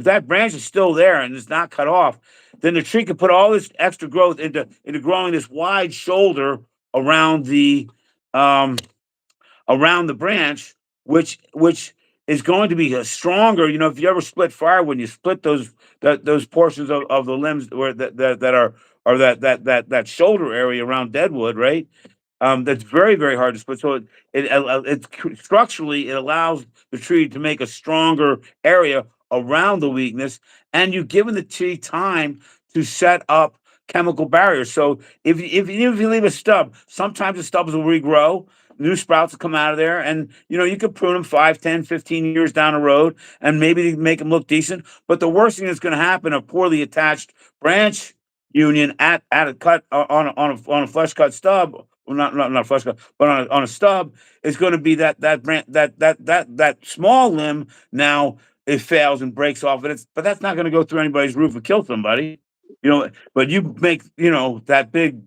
that branch is still there and it's not cut off, then the tree can put all this extra growth into growing this wide shoulder around um the branch, which is going to be a stronger. If you ever split firewood, you split those portions of the limbs where that are or that shoulder area around deadwood, right? That's very very hard to split. So structurally it allows the tree to make a stronger area around the weakness, and you've given the tree time to set up chemical barriers. So even if you leave a stub, sometimes the stubs will regrow, new sprouts will come out of there, and you could prune them 5, 10, 15 years down the road and maybe make them look decent. But the worst thing that's going to happen, a poorly attached branch union at a cut on a flush cut stub, well, not flush cut, but on a stub, is going to be that branch, that small limb. Now it fails and breaks off, but that's not going to go through anybody's roof and kill somebody. But you make that big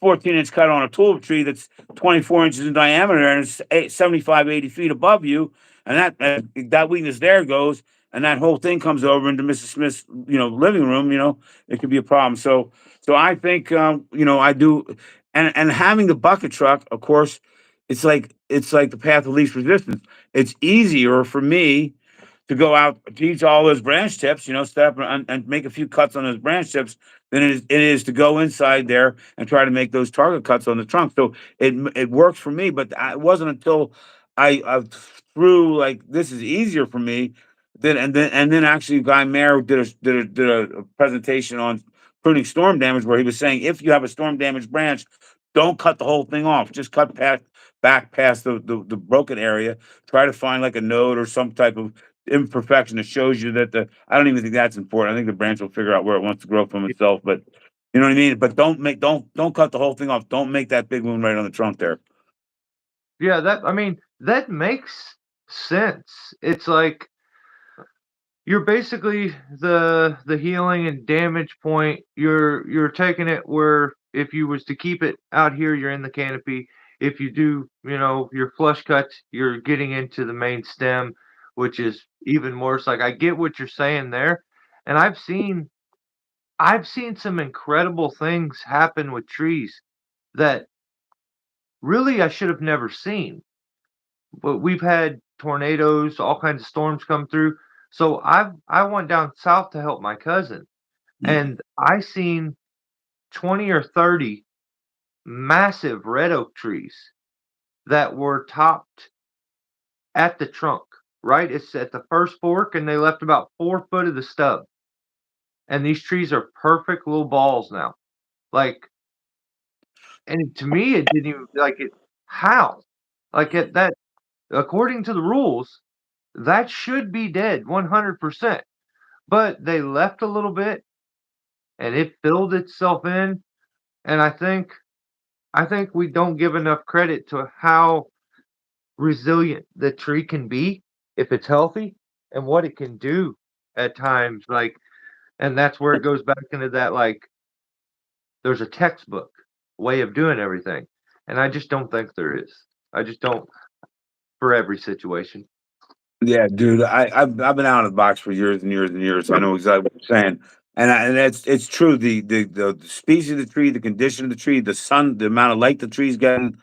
14-inch cut on a tulip tree that's 24 inches in diameter and it's 75, 80 feet above you, and that weakness there goes, and that whole thing comes over into Mrs. Smith's living room. It could be a problem. So I think I do, and having the bucket truck, of course, it's like the path of least resistance. It's easier for me to go out to each all those branch tips, step up and make a few cuts on those branch tips than it is to go inside there and try to make those target cuts on the trunk. So it works for me, but it wasn't until I threw like this is easier for me. Then actually Guy Mayer did a presentation on pruning storm damage where he was saying if you have a storm damaged branch, don't cut the whole thing off. Just cut back past the broken area. Try to find like a node or some type of imperfection that shows you that I don't even think that's important. I think the branch will figure out where it wants to grow from itself. But you know what I mean? But don't cut the whole thing off. Don't make that big wound right on the trunk there. Yeah, that makes sense. It's like you're basically the healing and damage point. You're taking it where if you was to keep it out here, you're in the canopy. If you do, your flush cuts, you're getting into the main stem, which is even worse. Like I get what you're saying there, and I've seen some incredible things happen with trees that really I should have never seen. But we've had tornadoes, all kinds of storms come through. So I went down south to help my cousin, Mm. and I seen 20 or 30 massive red oak trees that were topped at the trunk, right? It's at the first fork, and they left about 4 foot of the stub. And these trees are perfect little balls now. Like, and to me, it didn't even like it. How? Like it that. according to the rules, that should be dead 100%. But they left a little bit and it filled itself in. And I think we don't give enough credit to how resilient the tree can be if it's healthy and what it can do at times. Like, and that's where it goes back into that, like, there's a textbook way of doing everything. And I just don't think there is. I just don't for every situation. Yeah, dude, I've been out of the box for years and years and years. I know exactly what you're saying, and it's true. The species of the tree, the condition of the tree, the sun, the amount of light the tree's getting,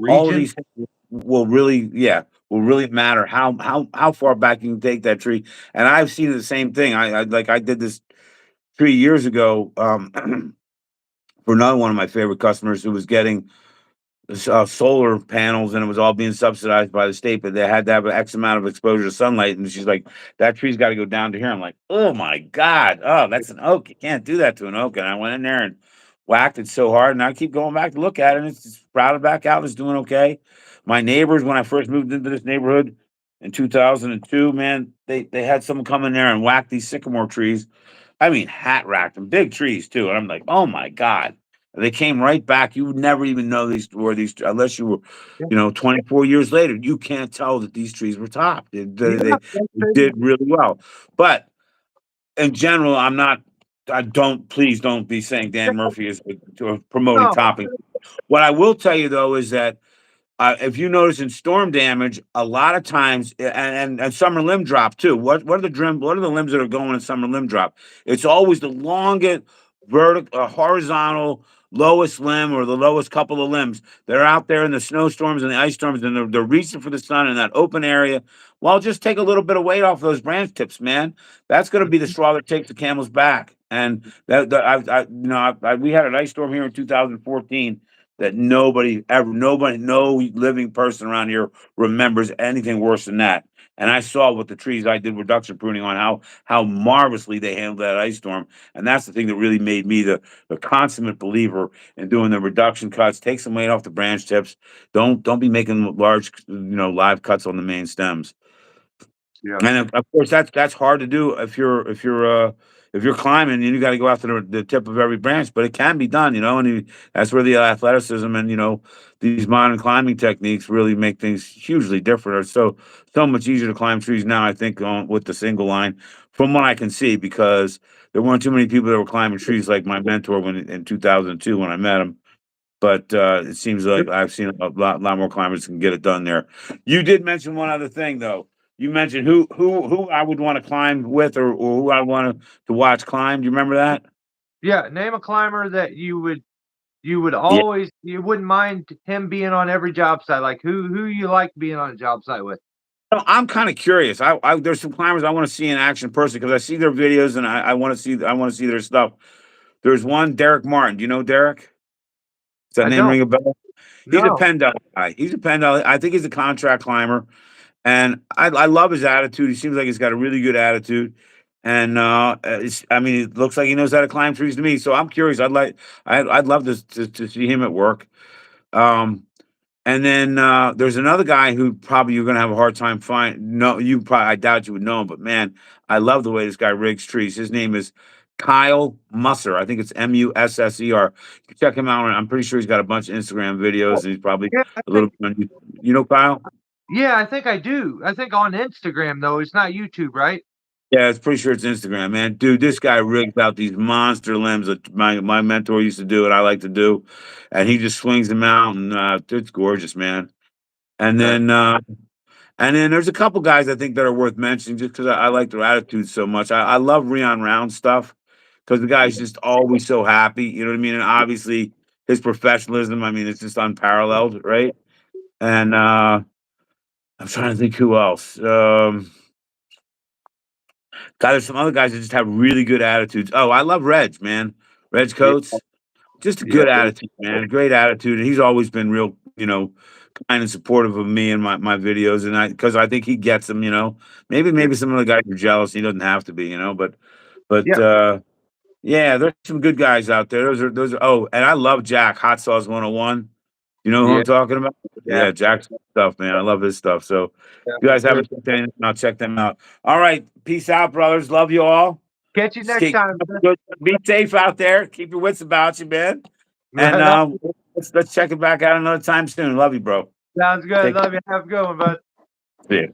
all of Region, these things will really, yeah, will really matter. How far back you can take that tree, and I've seen the same thing. I did this 3 years ago for another one of my favorite customers who was getting solar panels, and it was all being subsidized by the state, but they had to have an X amount of exposure to sunlight. And she's like, that tree's got to go down to here. I'm like, oh my God. Oh, that's an oak. You can't do that to an oak. And I went in there and whacked it so hard. And I keep going back to look at it. And it's sprouted back out. It's doing okay. My neighbors, when I first moved into this neighborhood in 2002, man, they had someone come in there and whack these sycamore trees. I mean, hat racked them, big trees too. And I'm like, oh my God. They came right back. You would never even know these were these unless you were, yeah, 24 years later. You can't tell that these trees were topped. yeah, that's They it. did really well. But in general, I'm not. I don't. Please don't be saying Dan Murphy is promoting No, topping. What I will tell you though is that if you notice in storm damage, a lot of times, and summer limb drop too. What are the limbs that are going in summer limb drop? It's always the longest vertical, horizontal lowest limb or the lowest couple of limbs. They're out there in the snowstorms and the ice storms, and they're reaching for the sun in that open area. Well, just take a little bit of weight off those branch tips, man. That's going to be the straw that takes the camel's back. And we had an ice storm here in 2014 that no living person around here remembers anything worse than that. And I saw what the trees I did reduction pruning on, how marvelously they handled that ice storm. And that's the thing that really made me the consummate believer in doing the reduction cuts. Take some weight off the branch tips. Don't be making large, live cuts on the main stems. yeah. And of course, that's hard to do if you're climbing and you got to go after the tip of every branch, but it can be done, that's where the athleticism and these modern climbing techniques really make things hugely different. It's so much easier to climb trees now, I think, with the single line, from what I can see, because there weren't too many people that were climbing trees like my mentor when in 2002 when I met him. But it seems like I've seen a lot more climbers can get it done there. You did mention one other thing though. You mentioned who I would want to climb with, or who I want to watch climb. Do you remember that? Yeah, name a climber that you would Yeah. always you wouldn't mind him being on every job site, like, who you like being on a job site with? So I'm kind of curious. There's some climbers I want to see in action person because I see their videos and I want to see their stuff. There's one Derek Martin. Do you know Derek? Does that I name don't. ring a bell? He's a No, Pendle guy. He's a Pendle. I think he's a contract climber. And I love his attitude. He seems like he's got a really good attitude. And I mean, it looks like he knows how to climb trees to me. So I'm curious. I'd love to see him at work. Um, and then there's another guy who probably you're gonna have a hard time find. No, you probably I doubt you would know him, but man, I love the way this guy rigs trees. His name is Kyle Musser. I think it's Musser. You can check him out. I'm pretty sure he's got a bunch of Instagram videos, and he's probably yeah, I a think little bit on YouTube. You know Kyle? yeah, I think I do. I think on Instagram, though, it's not YouTube, right? Yeah, it's pretty sure it's Instagram, man. Dude, this guy rigs out these monster limbs that my mentor used to do, and I like to do, and he just swings them out, and it's gorgeous, man. And Okay. then there's a couple guys I think that are worth mentioning just because I like their attitude so much. I love Rion Round stuff because the guy's just always so happy. You know what I mean? And obviously his professionalism, I mean, it's just unparalleled, right? And I'm trying to think who else. God, there's some other guys that just have really good attitudes. Oh, I love Reg, man. Reg Yeah, Coates, just a yeah, good attitude, man. Great attitude, and he's always been real, kind and supportive of me and my videos, and because I think he gets them. yeah, Maybe some of the guys are jealous. He doesn't have to be, but yeah. yeah, there's some good guys out there. Those are. Oh, and I love Jack Hot Sauce 101. You know who Yeah, I'm talking about? yeah, Yeah, Jackson stuff, man. I love his stuff. So if yeah, you for guys sure. haven't checked anything, I'll check them out. All right. Peace out, brothers. Love you all. Catch you next time. Man. Be safe out there. Keep your wits about you, man. And Right on. let's check it back out another time soon. Love you, bro. Sounds good. Take Love you. Have a good one, bud. See ya.